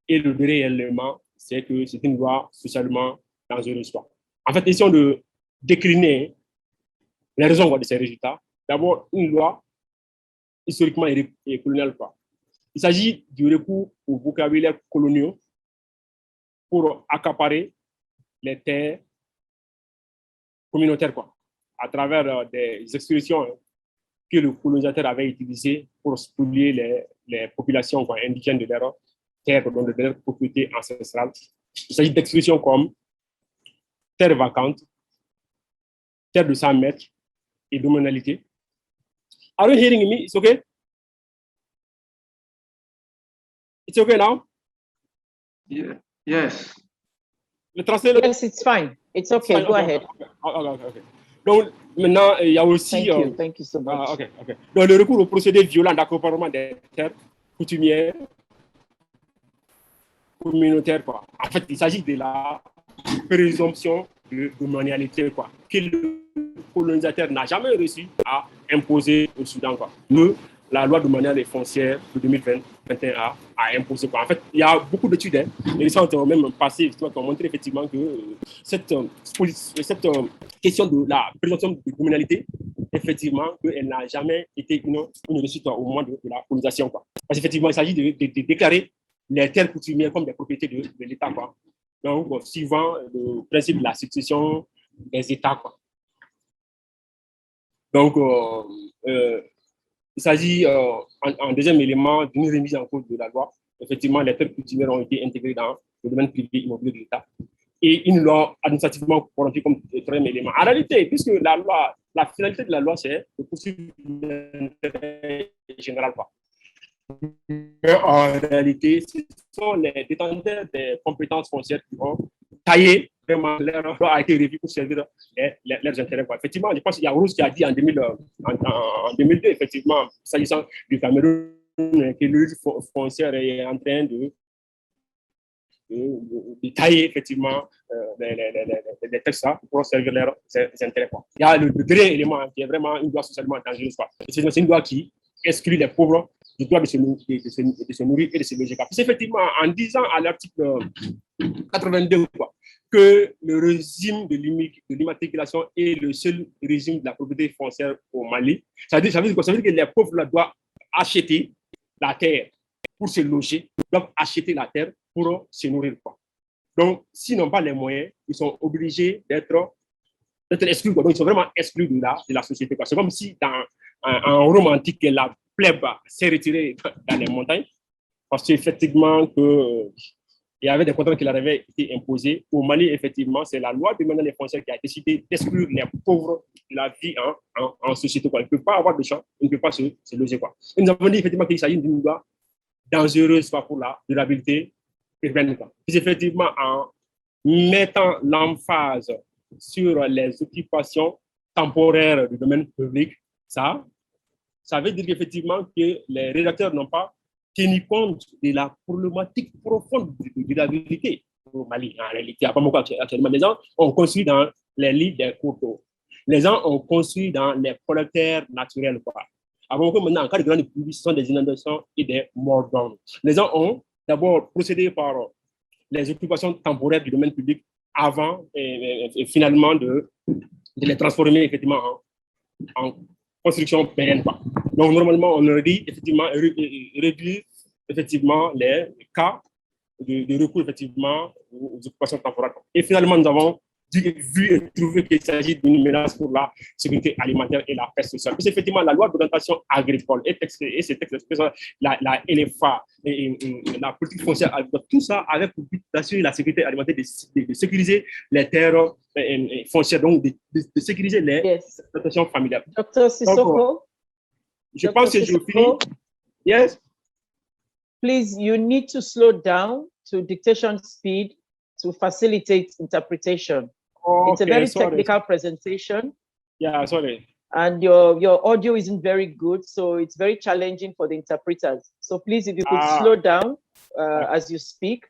Et le dernier élément, c'est que c'est une loi socialement dangereuse. En fait, essayons de décliner les raisons de ces résultats. D'abord, une loi historiquement et coloniale. Il s'agit du recours au vocabulaire coloniaux pour accaparer les terres communautaires, à travers des expressions que le colonisateur avait utilisées pour spolier les populations indigènes de leur terre, de leur propriété ancestrale. Il s'agit d'expressions comme terre vacante, terre de 100 mètres et domanialité. Are you hearing me? It's okay? It's okay now? Yeah. Yes. Le translator? Yes, it's fine. It's okay. Go ahead. Okay. Donc, maintenant, il y a aussi... Thank you so much. Okay. Donc, le recours au procédé violent d'accaparement des terres coutumières communautaires, En fait, il s'agit de la présomption de domanialité, que le colonisateur n'a jamais réussi à imposer au Soudan, la loi domaniale et foncière de 2021 a imposé, En fait, il y a beaucoup d'études, les récentes ont même passé, qui ont montré effectivement que cette question de la présomption de domanialité, effectivement, elle n'a jamais été une réussite au moment de la colonisation, Parce qu'effectivement, il s'agit de déclarer les terres coutumières comme des propriétés de l'État, Donc, suivant le principe de la succession des États, Donc, il s'agit, en deuxième élément, d'une remise en cause de la loi. Effectivement, les terres coutumières ont été intégrées dans le domaine privé immobilier de l'État. Et une loi administrativement corrompue comme troisième élément. En réalité, puisque la finalité de la loi, c'est de poursuivre l'intérêt général, Mais en réalité, ce sont les détenteurs des compétences foncières qui ont taillé vraiment leur loi a été revue pour servir leurs intérêts. Effectivement, je pense qu'il y a Rose qui a dit en 2002, effectivement, s'agissant du Cameroun, que le foncière est en train de tailler effectivement les textes pour servir leurs intérêts. Il y a le dernier élément qui est vraiment une loi socialement dangereuse. C'est une loi qui exclut les pauvres du droit de se nourrir et de se loger. C'est effectivement en disant à l'article 82 que le régime de l'immatriculation est le seul régime de la propriété foncière au Mali. Ça veut dire que les pauvres doivent acheter la terre pour se loger, doivent acheter la terre pour se nourrir. Donc, s'ils n'ont pas les moyens, ils sont obligés d'être exclus. Donc, ils sont vraiment exclus de la société. C'est comme si dans un Rome antique, la plèbe s'est retirée dans les montagnes parce qu'effectivement, il y avait des contraintes qui leur avaient été imposées. Au Mali, effectivement, c'est la loi domaniale et foncière qui a décidé d'exclure les pauvres de la vie en société. Ils ne peuvent pas avoir de champs, ils ne peuvent pas se loger. Et nous avons dit effectivement qu'il s'agit d'une loi dangereuse pour la durabilité urbaine. Puis effectivement, en mettant l'emphase sur les occupations temporaires du domaine public, ça veut dire qu'effectivement que les rédacteurs n'ont pas tenu compte de la problématique profonde de durabilité au Mali. En réalité, il n'y a pas beaucoup actuellement. Les gens ont construit dans les lits des cours d'eau. Les gens ont construit dans les collecteurs naturels. Avant que maintenant, en cas de grande pluie, ce sont des inondations et des morts d'hommes. Les gens ont d'abord procédé par les occupations temporaires du domaine public avant et finalement de de les transformer effectivement en construction pérenne. Donc, normalement, on aurait dit effectivement réduire effectivement les cas de recours effectivement aux occupations temporaires. Et finalement, nous avons vu et trouvé qu'il s'agit d'une menace pour la sécurité alimentaire et la paix sociale. Parce effectivement, la loi d'orientation agricole et ces textes, la LFA et la politique foncière agricole, tout ça avec pour but d'assurer la sécurité alimentaire, de sécuriser les terres foncières, donc de sécuriser les exploitations familiales. Dr. Sissoko, donc, je pense que je finis. Yes. Please, you need to slow down to dictation speed to facilitate interpretation. Okay, it's a very technical presentation. Yeah, sorry. And your audio isn't very good, so it's very challenging for the interpreters. So please, if you could slow down as you speak,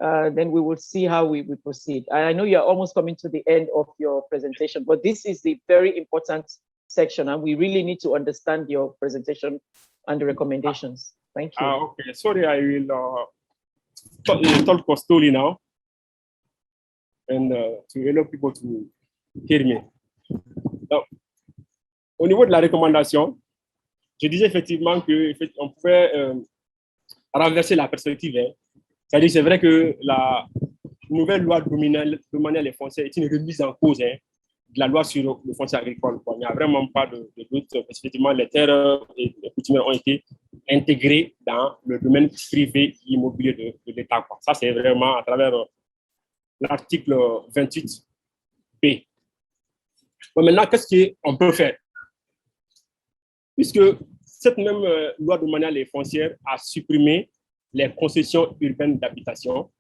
then we will see how we proceed. I know you're almost coming to the end of your presentation, but this is the very important section, and we really need to understand your presentation and the recommendations. Thank you. Okay, sorry, I will talk slowly now, and to allow people to hear me. Donc, au niveau de la recommandation, je disais effectivement qu'on pouvait renverser la perspective. Hein. C'est-à-dire c'est vrai que la nouvelle loi domaniale et foncière est une remise en cause de la loi sur le foncier agricole. Il n'y a vraiment pas de doute. Effectivement, les terres et les coutumières ont été intégrées dans le domaine privé immobilier de l'État. Ça, c'est vraiment à travers l'article 28B. Bon, maintenant, qu'est-ce qu'on peut faire? Puisque cette même loi domaniale et foncière a supprimé les concessions urbaines d'habitation,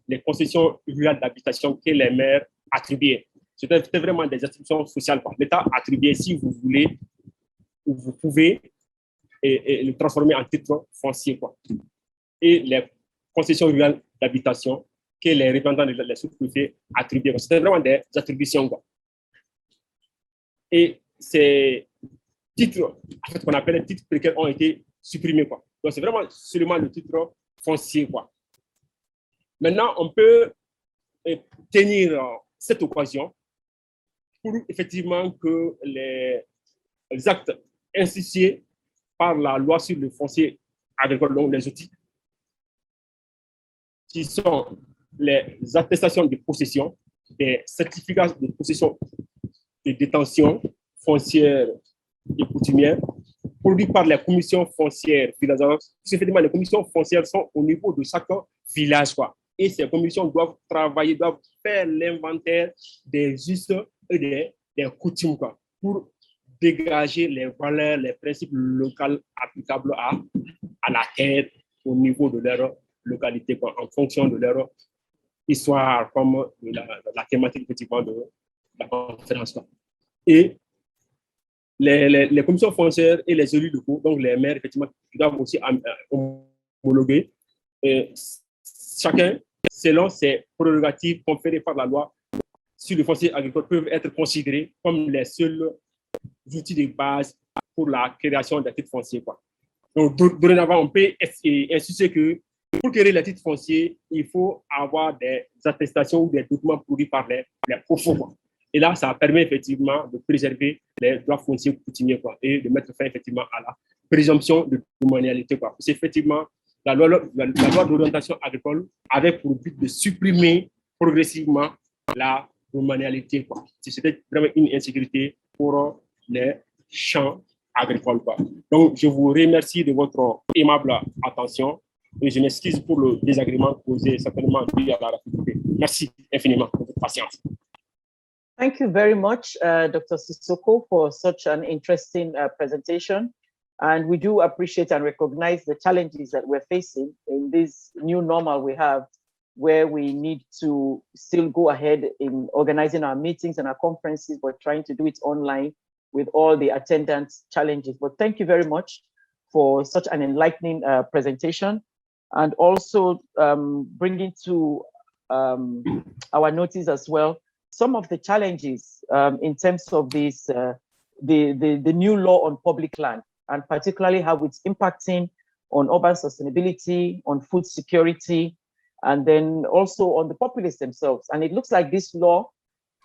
les concessions rurales d'habitation que les maires attribuaient. C'était vraiment des attributions sociales. L'État attribuait, si vous voulez, ou vous pouvez, et le transformer en titre foncier. Et les concessions rurales d'habitation que les représentants des sous-préfets attribuaient. C'était vraiment des attributions. Et ces titres, en fait, qu'on appelle les titres précaires, ont été supprimés. Donc, c'est vraiment seulement le titre foncier. Maintenant, on peut tenir cette occasion pour effectivement que les actes institués par la loi sur le foncier agricole, donc les outils, qui sont les attestations de possession, des certificats de possession de détention foncière et coutumière, produits par les commissions foncières villageoises. Effectivement, les commissions foncières sont au niveau de chaque village. Et ces commissions doivent travailler, doivent faire l'inventaire des us et des coutumes pour dégager les valeurs, les principes locaux applicables à la terre au niveau de leur localité, en fonction de leur histoire, comme la thématique effectivement de la conférence. Et les commissions foncières et les élus locaux, donc les maires, effectivement, qui doivent aussi homologuer, chacun, selon ses prérogatives conférées par la loi sur le foncier agricole, peuvent être considérés comme les seuls outils de base pour la création des titres fonciers. Donc, dorénavant, on peut insister que pour créer les titres fonciers, il faut avoir des attestations ou des documents produits par les profaux. Et là, ça permet effectivement de préserver les droits fonciers coutumiers et de mettre fin effectivement à la présomption de domanialité. C'est effectivement la loi d'orientation agricole avait pour but de supprimer progressivement la domanialité. C'était vraiment une insécurité pour les champs agricoles. Donc, je vous remercie de votre aimable attention et je m'excuse pour le désagrément causé certainement dû à la rapidité. Merci infiniment pour votre patience. Thank you very much, Dr. Sissoko, for such an interesting presentation. And we do appreciate and recognize the challenges that we're facing in this new normal we have, where we need to still go ahead in organizing our meetings and our conferences, but trying to do it online with all the attendance challenges. But thank you very much for such an enlightening presentation, and also bringing to our notice as well some of the challenges in terms of this, the new law on public land, and particularly how it's impacting on urban sustainability, on food security, and then also on the populace themselves. And it looks like this law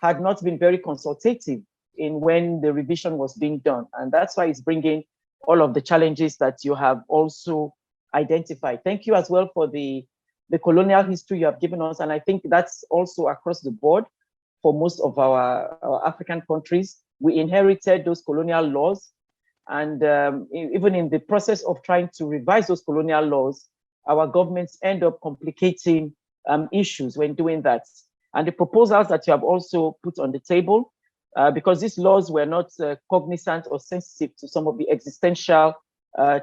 had not been very consultative in when the revision was being done. And that's why it's bringing all of the challenges that you have also identified. Thank you as well for the colonial history you have given us. And I think that's also across the board for most of our African countries. We inherited those colonial laws. And even in the process of trying to revise those colonial laws, our governments end up complicating issues when doing that. And the proposals that you have also put on the table, because these laws were not cognizant or sensitive to some of the existential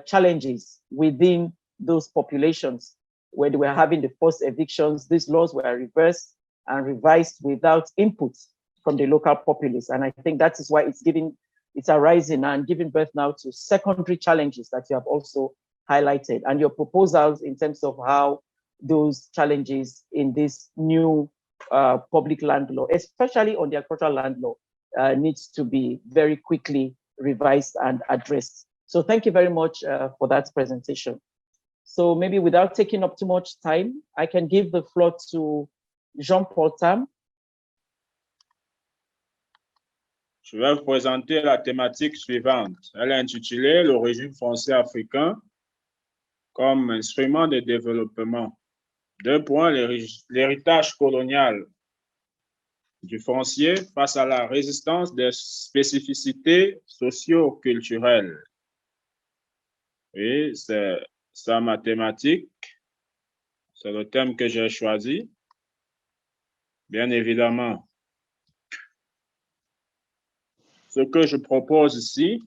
challenges within those populations. When they were having the forced evictions, these laws were reversed and revised without input from the local populace. And I think that is why it's arising and giving birth now to secondary challenges that you have also highlighted, and your proposals in terms of how those challenges in this new public land law, especially on the agricultural land law, needs to be very quickly revised and addressed. So thank you very much for that presentation. So maybe without taking up too much time, I can give the floor to Jean-Paul Tam. Je vais vous présenter la thématique suivante. Elle est intitulée « Le régime foncier africain comme instrument de développement ». 2 points, l'héritage colonial du foncier face à la résistance des spécificités socio-culturelles. Oui, c'est ça ma thématique. C'est le thème que j'ai choisi. Bien évidemment, ce que je propose ici,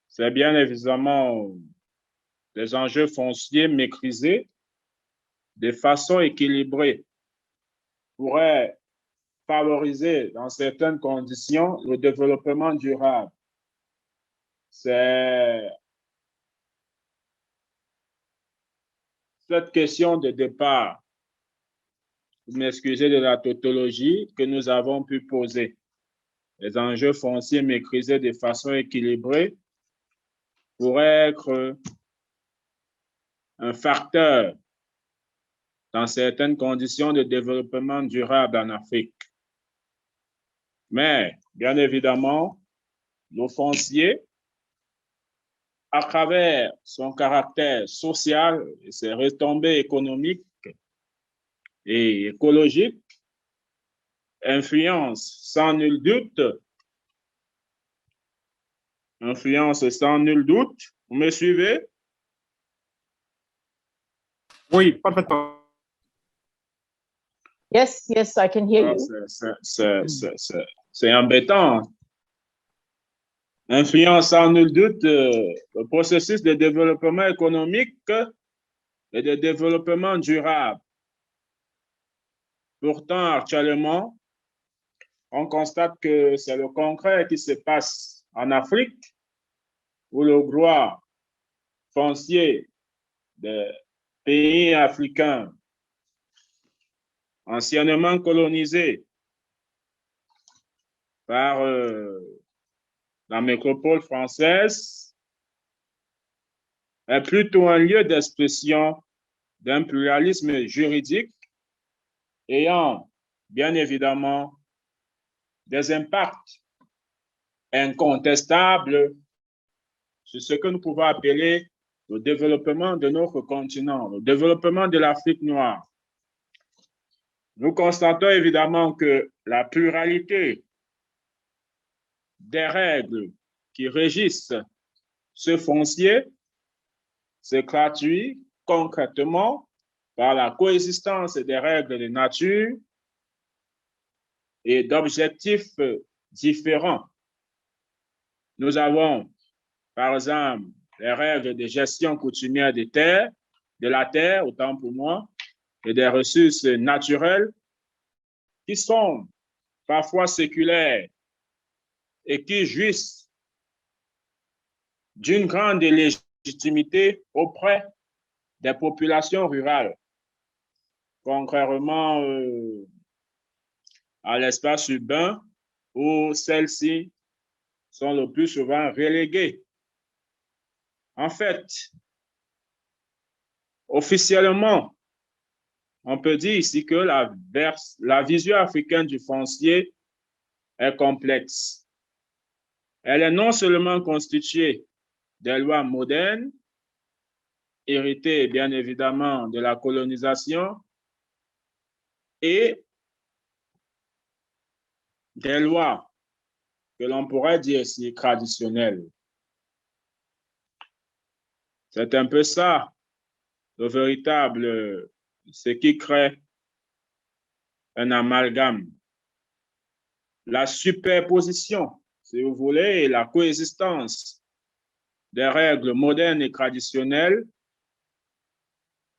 c'est bien évidemment des enjeux fonciers maîtrisés de façon équilibrée pourrait favoriser dans certaines conditions le développement durable. C'est cette question de départ, vous m'excusez de la tautologie, que nous avons pu poser. Les enjeux fonciers maîtrisés de façon équilibrée pourraient être un facteur dans certaines conditions de développement durable en Afrique. Mais, bien évidemment, le foncier, à travers son caractère social et ses retombées économiques et écologiques, influence sans nul doute, vous me suivez? Oui, parfaitement. Yes, yes, I can hear you. C'est embêtant. Influence sans nul doute le processus de développement économique et de développement durable. Pourtant, actuellement, on constate que c'est le concret qui se passe en Afrique, où le droit foncier des pays africains anciennement colonisés par la métropole française est plutôt un lieu d'expression d'un pluralisme juridique ayant bien évidemment des impacts incontestables sur ce que nous pouvons appeler le développement de notre continent, le développement de l'Afrique noire. Nous constatons évidemment que la pluralité des règles qui régissent ce foncier se traduit concrètement par la coexistence des règles de nature et d'objectifs différents. Nous avons, par exemple, les règles de gestion coutumière des terres, de la terre, autant pour moi, et des ressources naturelles qui sont parfois séculaires et qui jouissent d'une grande légitimité auprès des populations rurales, contrairement à l'espace urbain où celles-ci sont le plus souvent reléguées. En fait, officiellement, on peut dire ici que la vision africaine du foncier est complexe. Elle est non seulement constituée des lois modernes, héritées bien évidemment de la colonisation, et des lois que l'on pourrait dire ici traditionnelles. C'est un peu ça, le véritable, ce qui crée un amalgame. La superposition, si vous voulez, et la coexistence des règles modernes et traditionnelles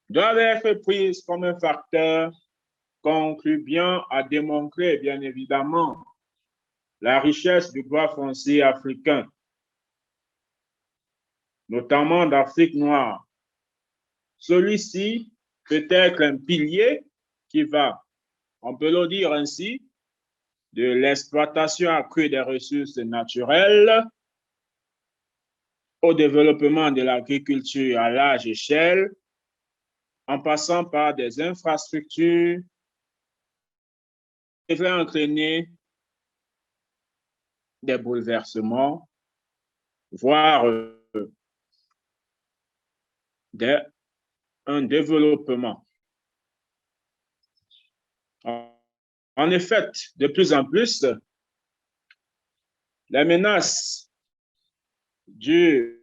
doivent être prises comme un facteur contribuant à démontrer, bien évidemment, la richesse du droit foncier africain, notamment d'Afrique noire. Celui-ci peut être un pilier qui va, on peut le dire ainsi, de l'exploitation accrue des ressources naturelles au développement de l'agriculture à large échelle, en passant par des infrastructures qui devraient entraîner des bouleversements, voire un développement. En effet, de plus en plus, les menaces dues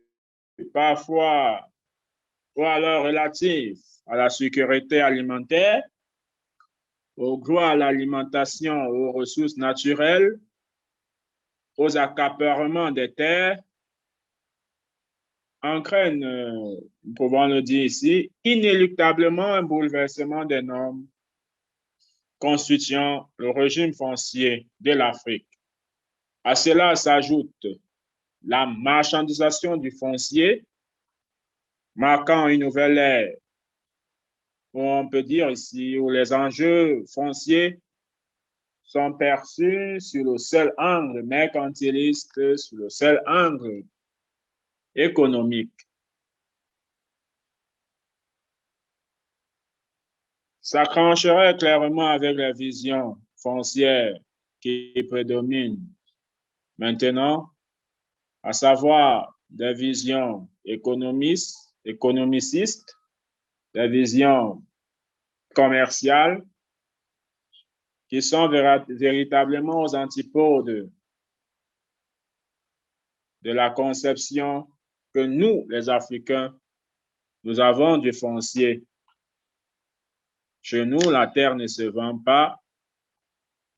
parfois ou alors relatives à la sécurité alimentaire, au droit à l'alimentation, aux ressources naturelles, aux accaparements des terres, entraînent, nous pouvons le dire ici, inéluctablement un bouleversement des normes constituant le régime foncier de l'Afrique. À cela s'ajoute la marchandisation du foncier, marquant une nouvelle ère, où on peut dire ici, où les enjeux fonciers sont perçus sur le seul angle mercantiliste, sur le seul angle économique. Ça trancherait clairement avec la vision foncière qui prédomine maintenant, à savoir des visions économicistes, des visions commerciales qui sont véritablement aux antipodes de la conception que nous, les Africains, nous avons du foncier. Chez nous, la terre ne se vend pas.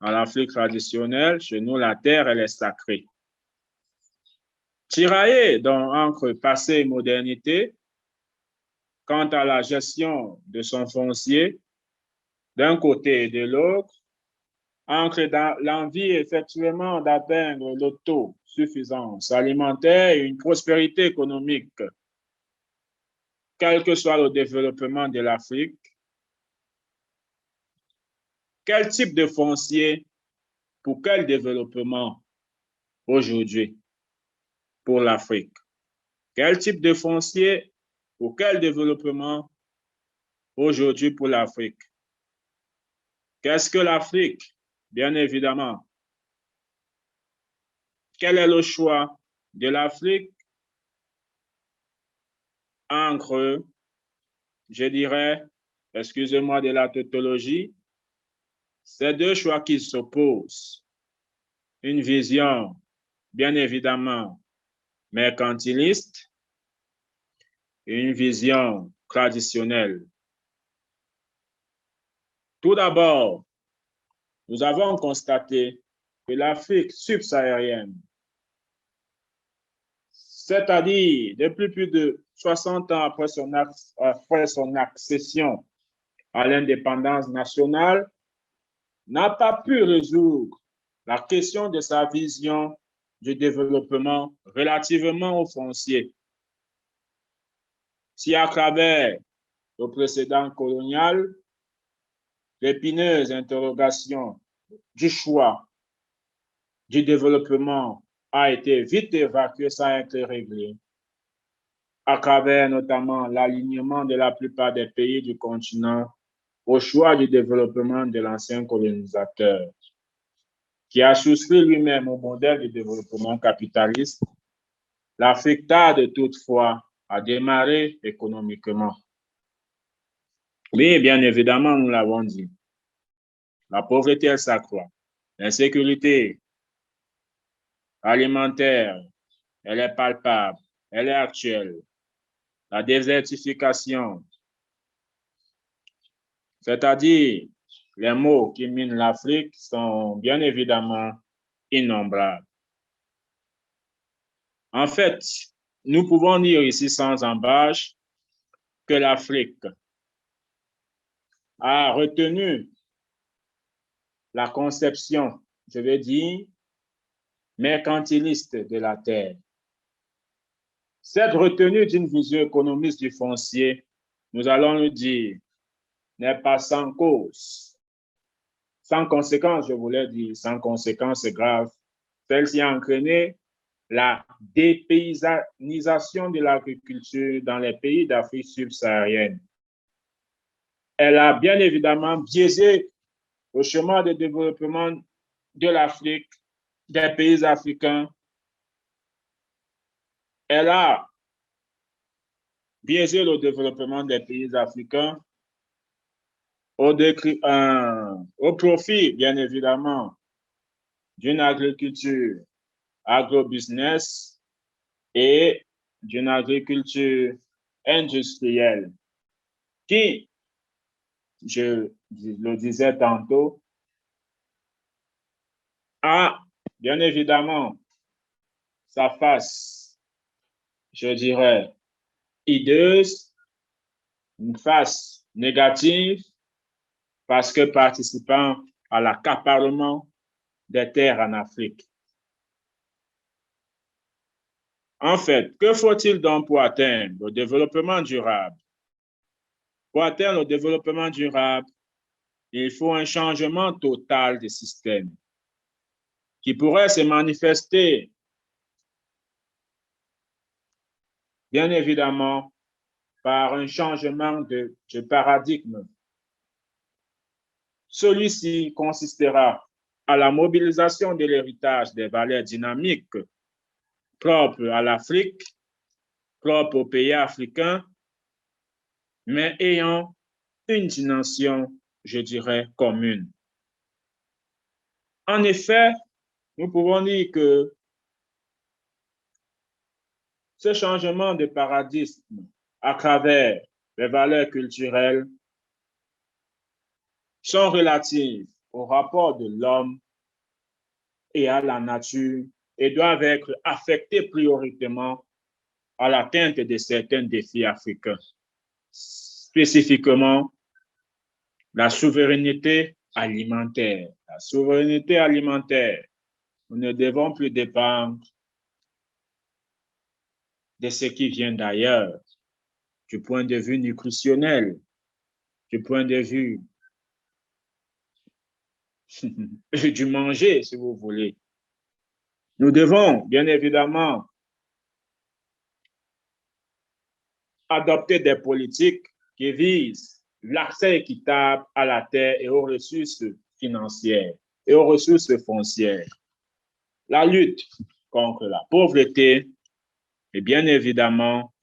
En Afrique traditionnelle, chez nous, la terre, elle est sacrée. Tiraillé donc entre passé et modernité, quant à la gestion de son foncier, d'un côté et de l'autre, ancre dans l'envie effectivement d'atteindre l'autosuffisance alimentaire et une prospérité économique, quel que soit le développement de l'Afrique. Quel type de foncier pour quel développement aujourd'hui pour l'Afrique? Quel type de foncier pour quel développement aujourd'hui pour l'Afrique? Qu'est-ce que l'Afrique? Bien évidemment. Quel est le choix de l'Afrique entre, je dirais, excusez-moi de la tautologie, ces deux choix qui s'opposent? Une vision, bien évidemment, mercantiliste et une vision traditionnelle. Tout d'abord, nous avons constaté que l'Afrique subsaharienne, c'est-à-dire depuis plus de 60 ans après son accession à l'indépendance nationale, n'a pas pu résoudre la question de sa vision du développement relativement au foncier. Si à travers le précédent colonial, l'épineuse interrogation du choix du développement a été vite évacuée sans être réglée, à travers notamment l'alignement de la plupart des pays du continent au choix du développement de l'ancien colonisateur, qui a souscrit lui-même au modèle de développement capitaliste, l'Afrique tarde toutefois à démarrer économiquement. Oui, bien évidemment, nous l'avons dit. La pauvreté, elle s'accroît. L'insécurité alimentaire, elle est palpable, elle est actuelle. La désertification, c'est-à-dire les maux qui minent l'Afrique, sont bien évidemment innombrables. En fait, nous pouvons dire ici sans embâche que l'Afrique a retenu la conception, je vais dire, mercantiliste de la terre. Cette retenue d'une vision économiste du foncier, nous allons le dire, n'est pas sans cause. Sans conséquence, je voulais dire, sans conséquence grave. Celle-ci a entraîné la dépaysanisation de l'agriculture dans les pays d'Afrique subsaharienne. Elle a bien évidemment biaisé le chemin de développement de l'Afrique, des pays africains. Elle a biaisé le développement des pays africains au profit, bien évidemment, d'une agriculture agro-business et d'une agriculture industrielle qui, je le disais tantôt, a bien évidemment sa face, je dirais, hideuse, une face négative, parce que participant à l'accaparement des terres en Afrique. En fait, que faut-il donc pour atteindre le développement durable? Pour atteindre le développement durable, il faut un changement total des systèmes qui pourrait se manifester, bien évidemment, par un changement de paradigme. Celui-ci consistera à la mobilisation de l'héritage des valeurs dynamiques propres à l'Afrique, propres aux pays africains, mais ayant une dimension, je dirais, commune. En effet, nous pouvons dire que ce changement de paradigme à travers les valeurs culturelles sont relatives au rapport de l'homme et à la nature et doivent être affectées prioritairement à l'atteinte de certains défis africains, spécifiquement la souveraineté alimentaire. La souveraineté alimentaire, nous ne devons plus dépendre de ce qui vient d'ailleurs, du point de vue nutritionnel, du point de vue du manger, si vous voulez. Nous devons, bien évidemment, adopter des politiques qui visent l'accès équitable à la terre et aux ressources financières et aux ressources foncières, la lutte contre la pauvreté et bien évidemment,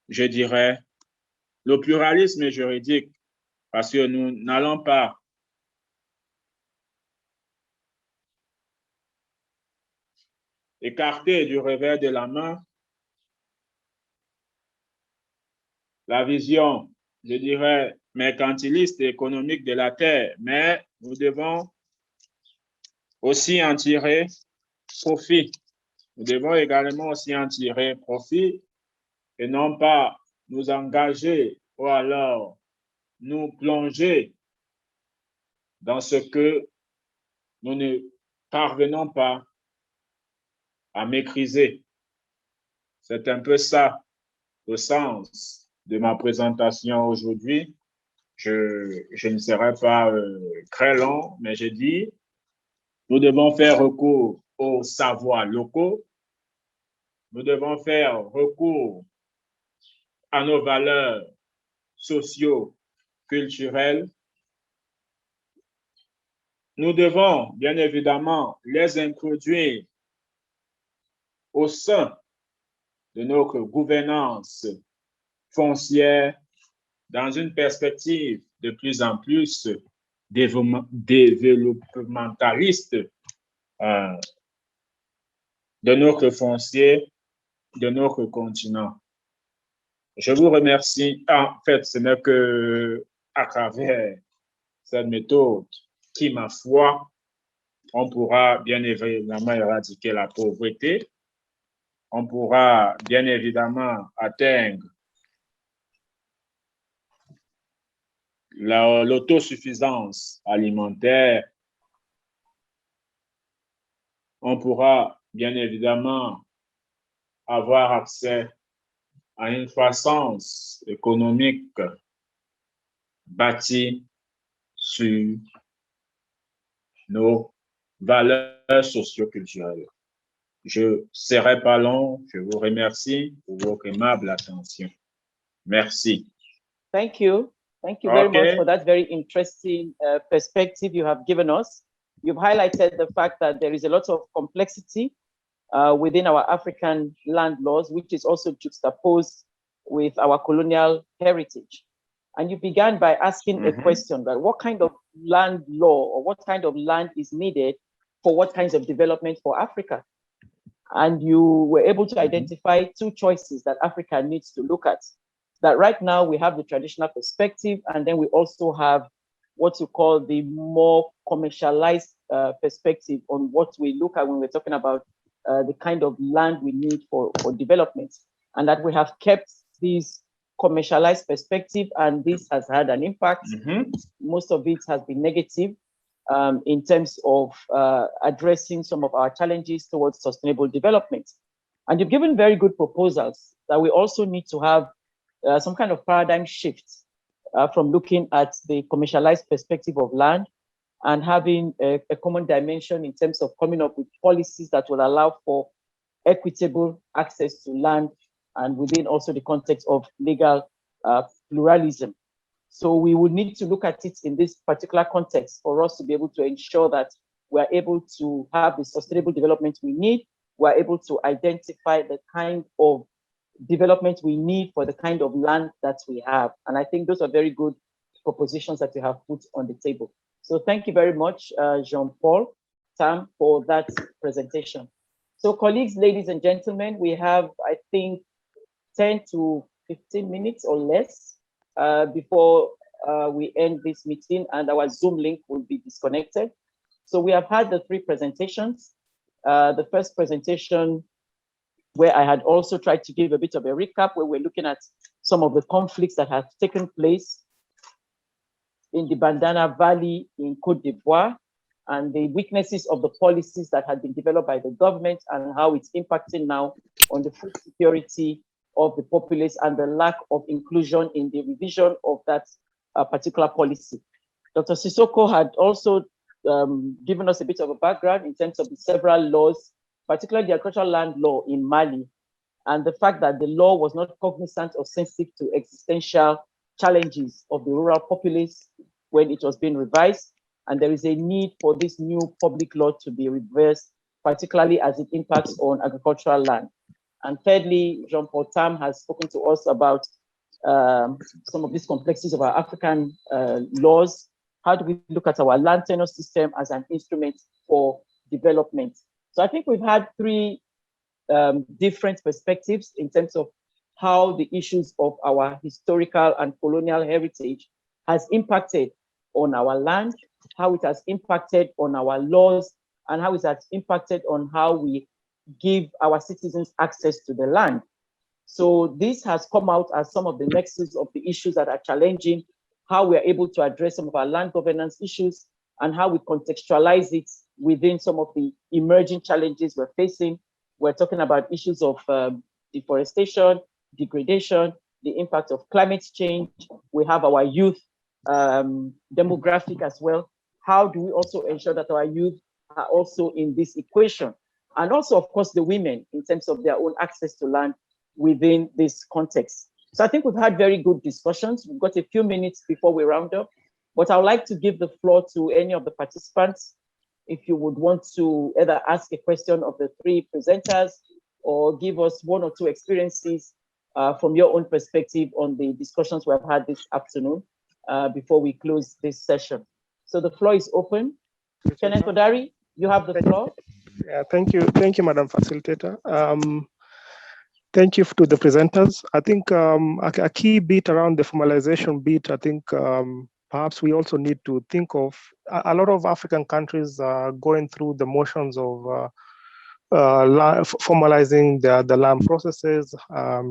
je dirais, le pluralisme juridique, parce que nous n'allons pas écarter du revers de la main la vision, je dirais, mercantiliste et économique de la terre, mais nous devons aussi en tirer profit. Nous devons également aussi en tirer profit et non pas nous engager ou alors nous plonger dans ce que nous ne parvenons pas à maîtriser. C'est un peu ça le sens de ma présentation aujourd'hui. Je ne serai pas très long, mais je dis, nous devons faire recours aux savoirs locaux. Nous devons faire recours à nos valeurs socio-culturelles culturelles, nous devons bien évidemment les introduire au sein de notre gouvernance foncière dans une perspective de plus en plus développementaliste de notre foncier, de notre continent. Je vous remercie. En fait, ce n'est que à travers cette méthode qui, ma foi, on pourra bien évidemment éradiquer la pauvreté, on pourra bien évidemment atteindre l'autosuffisance alimentaire, on pourra bien évidemment avoir accès à une croissance économique bâtie sur nos valeurs socioculturelles. Je ne serai pas long. Je vous remercie pour votre aimable attention. Merci. Thank you. Thank you very much for that very interesting perspective you have given us. You've highlighted the fact that there is a lot of complexity within our African land laws, which is also juxtaposed with our colonial heritage. And you began by asking a question, that what kind of land law or what kind of land is needed for what kinds of development for Africa? And you were able to identify two choices that Africa needs to look at. That right now we have the traditional perspective, and then we also have what you call the more commercialized perspective on what we look at when we're talking about the kind of land we need for development. And that we have kept this commercialized perspective, and this has had an impact. Most of it has been negative in terms of addressing some of our challenges towards sustainable development. And you've given very good proposals that we also need to have some kind of paradigm shift from looking at the commercialized perspective of land and having a common dimension in terms of coming up with policies that will allow for equitable access to land and within also the context of legal pluralism. So we would need to look at it in this particular context for us to be able to ensure that we're able to have the sustainable development we need. We're able to identify the kind of development we need for the kind of land that we have. And I think those are very good propositions that you have put on the table. So thank you very much, Jean-Paul, Tam, for that presentation. So colleagues, ladies and gentlemen, we have, I think, 10 to 15 minutes or less before we end this meeting, and our Zoom link will be disconnected. So we have had the three presentations. The first presentation, where I had also tried to give a bit of a recap, where we're looking at some of the conflicts that have taken place in the Bandana Valley in Côte d'Ivoire, and the weaknesses of the policies that had been developed by the government and how it's impacting now on the food security of the populace and the lack of inclusion in the revision of that particular policy. Dr. Sissoko had also given us a bit of a background in terms of the several laws, particularly the agricultural land law in Mali, and the fact that the law was not cognizant or sensitive to existential challenges of the rural populace when it was being revised. And there is a need for this new public law to be reversed, particularly as it impacts on agricultural land. And thirdly, Jean-Paul Tam has spoken to us about some of these complexities of our African laws. How do we look at our land tenure system as an instrument for development? So I think we've had three different perspectives in terms of how the issues of our historical and colonial heritage has impacted on our land, how it has impacted on our laws, and how it has impacted on how we give our citizens access to the land. So this has come out as some of the nexus of the issues that are challenging how we are able to address some of our land governance issues and how we contextualize it within some of the emerging challenges we're facing. We're talking about issues of deforestation, degradation, the impact of climate change. We have our youth demographic as well. How do we also ensure that our youth are also in this equation? And also, of course, the women in terms of their own access to land within this context. So I think we've had very good discussions. We've got a few minutes before we round up, but I would like to give the floor to any of the participants. If you would want to either ask a question of the three presenters or give us one or two experiences from your own perspective on the discussions we've had this afternoon before we close this session. So the floor is open. Kenneth Odari, you have the floor. Yeah, thank you, Madam Facilitator. Thank you to the presenters. I think a key bit around the formalization bit, I think perhaps we also need to think of a lot of African countries going through the motions of formalizing the land processes,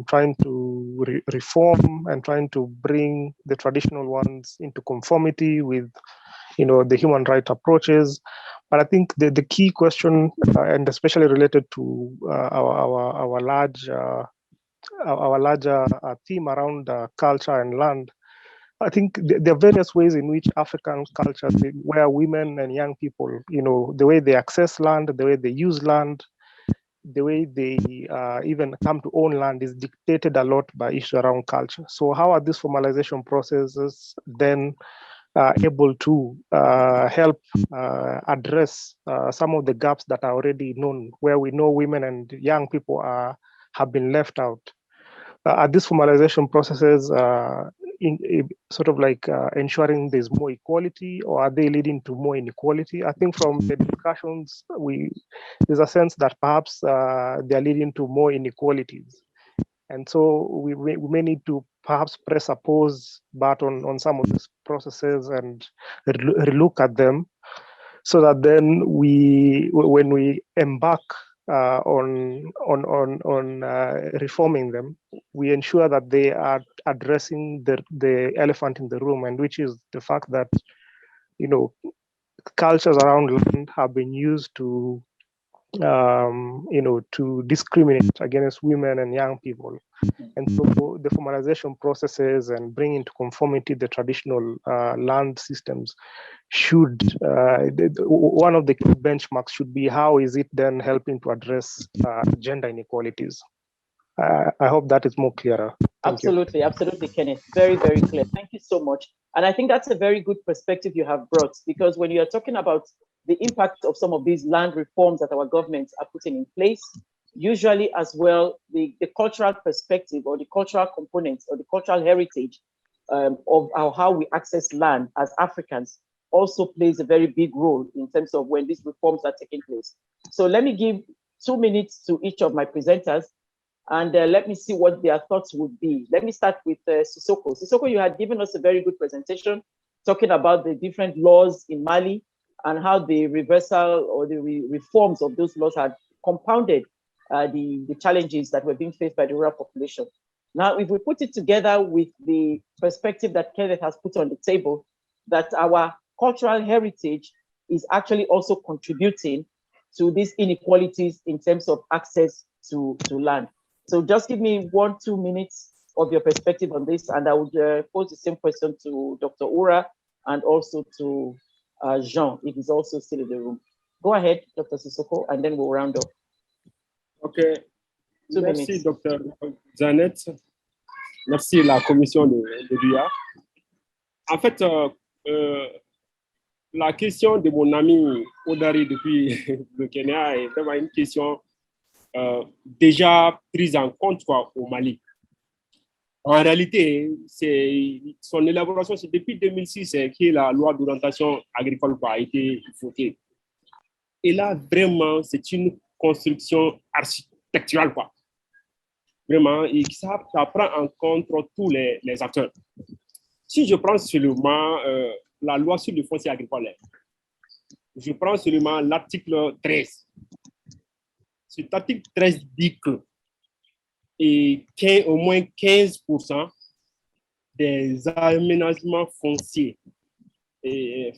trying to reform and trying to bring the traditional ones into conformity with, the human rights approaches. But I think the key question, and especially related to our larger theme around culture and land, I think there are various ways in which African cultures, where women and young people, the way they access land, the way they use land, the way they even come to own land is dictated a lot by issues around culture. So how are these formalization processes then able to help address some of the gaps that are already known, where we know women and young people have been left out? Are these formalization processes sort of like ensuring there's more equality, or are they leading to more inequality? I think from the discussions, there's a sense that perhaps they're leading to more inequalities. And so we may need to perhaps press a pause button on some of these processes and relook at them, so that then when we embark on reforming them, we ensure that they are addressing the elephant in the room, and which is the fact that cultures around land have been used to to discriminate against women and young people. And so the formalization processes and bringing into conformity the traditional land systems should, one of the key benchmarks should be how is it then helping to address gender inequalities. I hope that is more clearer. Absolutely, Kenneth. Very, very clear. Thank you so much. And I think that's a very good perspective you have brought, because when you are talking about the impact of some of these land reforms that our governments are putting in place, usually as well, the cultural perspective or the cultural components or the cultural heritage of how we access land as Africans also plays a very big role in terms of when these reforms are taking place. So let me give 2 minutes to each of my presenters, and let me see what their thoughts would be. Let me start with Sissoko. Sissoko, you had given us a very good presentation talking about the different laws in Mali and how the reversal or the reforms of those laws had compounded the challenges that were being faced by the rural population. Now, if we put it together with the perspective that Kenneth has put on the table, that our cultural heritage is actually also contributing to these inequalities in terms of access to land. So just give me 1-2 minutes of your perspective on this, and I would pose the same question to Dr. Ura and also to Jean, if he's also still in the room. Go ahead, Dr. Sissoko, and then we'll round up. Okay. Merci, Dr. Zanet. Merci la commission de l'UA. En fait, la question de mon ami Odari depuis le Kenya est vraiment une question déjà prise en compte au Mali. En réalité, son élaboration, c'est depuis 2006 que la loi d'orientation agricole a été votée. Et là, vraiment, c'est une construction architecturale, quoi. Vraiment, et ça prend en compte tous les acteurs. Si je prends seulement la loi sur le foncier agricole, je prends seulement l'article 13. Cet article 13 dit que au moins 15% des aménagements fonciers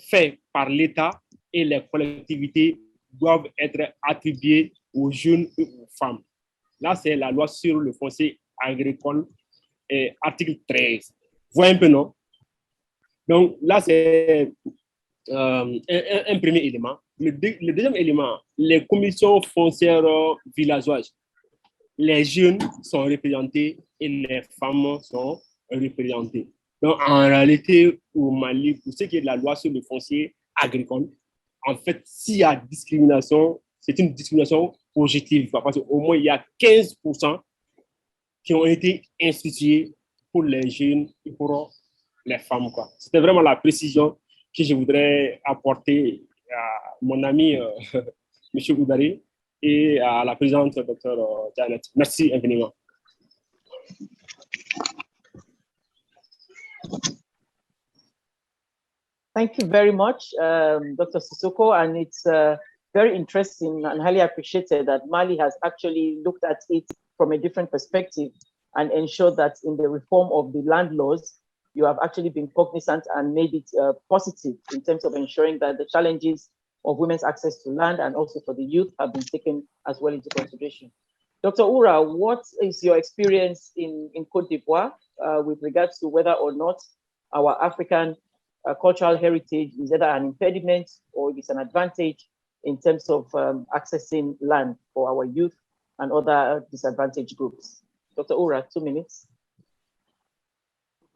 faits par l'État et les collectivités doivent être attribués aux jeunes et aux femmes. Là, c'est la loi sur le foncier agricole, article 13. Vous voyez un peu, non? Donc là, c'est un premier élément. Le deuxième élément, les commissions foncières villageoises. Les jeunes sont représentés et les femmes sont représentées. Donc, en réalité, au Mali, pour ce qui est de la loi sur le foncier agricole, en fait, s'il y a discrimination, c'est une discrimination positive, parce qu'au moins, il y a 15% qui ont été institués pour les jeunes et pour les femmes. C'était vraiment la précision que je voudrais apporter à mon ami M. Oudari et à la présidente Dr. Janet. Merci infiniment. Thank you very much, Dr. Sissoko, and it's very interesting and highly appreciated that Mali has actually looked at it from a different perspective and ensured that in the reform of the land laws, you have actually been cognizant and made it positive in terms of ensuring that the challenges of women's access to land and also for the youth have been taken as well into consideration. Dr. Ura, what is your experience in Côte d'Ivoire with regards to whether or not our African cultural heritage is either an impediment or it's an advantage in terms of accessing land for our youth and other disadvantaged groups? Dr. Ura, 2 minutes.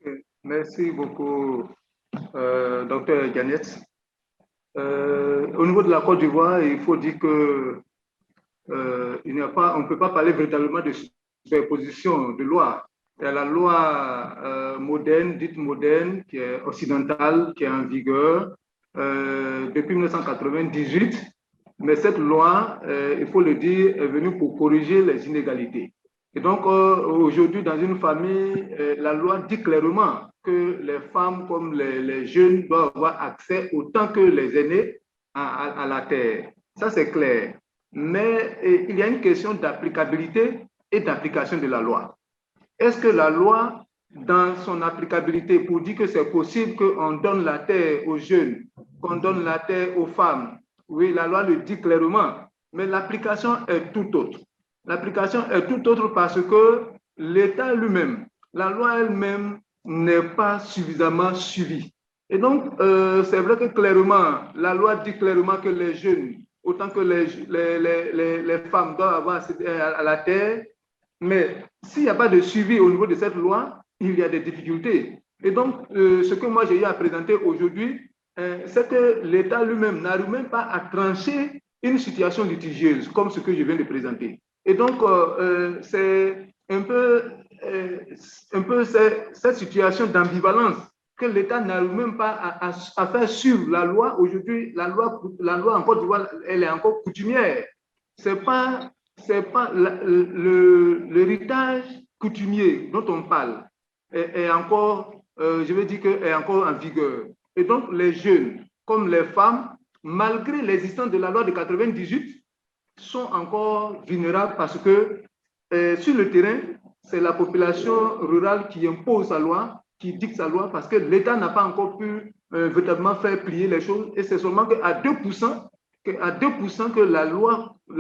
Okay. Merci beaucoup, Dr. Janet. Au niveau de la Côte d'Ivoire, il faut dire que on ne peut pas parler véritablement de superposition de lois. Il y a la loi moderne, dite moderne, qui est occidentale, qui est en vigueur depuis 1998. Mais cette loi, il faut le dire, est venue pour corriger les inégalités. Et donc, aujourd'hui, dans une famille, la loi dit clairement que les femmes comme les jeunes doivent avoir accès autant que les aînés à la terre. Ça, c'est clair. Mais il y a une question d'applicabilité et d'application de la loi. Est-ce que la loi, dans son applicabilité, pour dire que c'est possible qu'on donne la terre aux jeunes, qu'on donne la terre aux femmes, oui, la loi le dit clairement, mais l'application est tout autre. L'application est tout autre parce que l'État lui-même, la loi elle-même n'est pas suffisamment suivie. Et donc, c'est vrai que clairement, la loi dit clairement que les jeunes, autant que les femmes doivent avoir accès à la terre, mais s'il n'y a pas de suivi au niveau de cette loi, il y a des difficultés. Et donc, ce que moi j'ai eu à présenter aujourd'hui, c'est que l'État lui-même n'arrive même pas à trancher une situation litigieuse comme ce que je viens de présenter. Et donc, c'est un peu cette situation d'ambivalence que l'État n'arrive même pas à faire suivre la loi. Aujourd'hui, la loi en Côte d'Ivoire, elle est encore coutumière. C'est pas l'héritage coutumier dont on parle est encore, je veux dire que est encore en vigueur. Et donc, les jeunes comme les femmes, malgré l'existence de la loi de 98, sont encore vulnérables parce que sur le terrain, c'est la population rurale qui impose sa loi, qui dicte sa loi, parce que l'État n'a pas encore pu véritablement faire plier les choses. Et c'est seulement qu'à 2% que la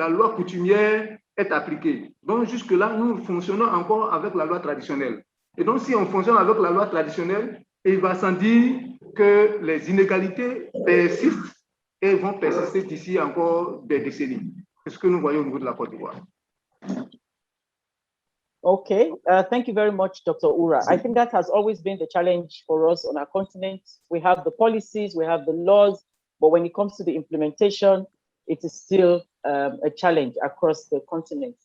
loi coutumière est appliquée. Donc, jusque-là, nous fonctionnons encore avec la loi traditionnelle. Et donc, si on fonctionne avec la loi traditionnelle, il va sans dire que les inégalités persistent et vont persister d'ici encore des décennies. C'est ce que nous voyons au niveau de la Côte d'Ivoire. Okay, thank you very much, Dr. Ura. I think that has always been the challenge for us on our continent. We have the policies, we have the laws, but when it comes to the implementation, it is still a challenge across the continent.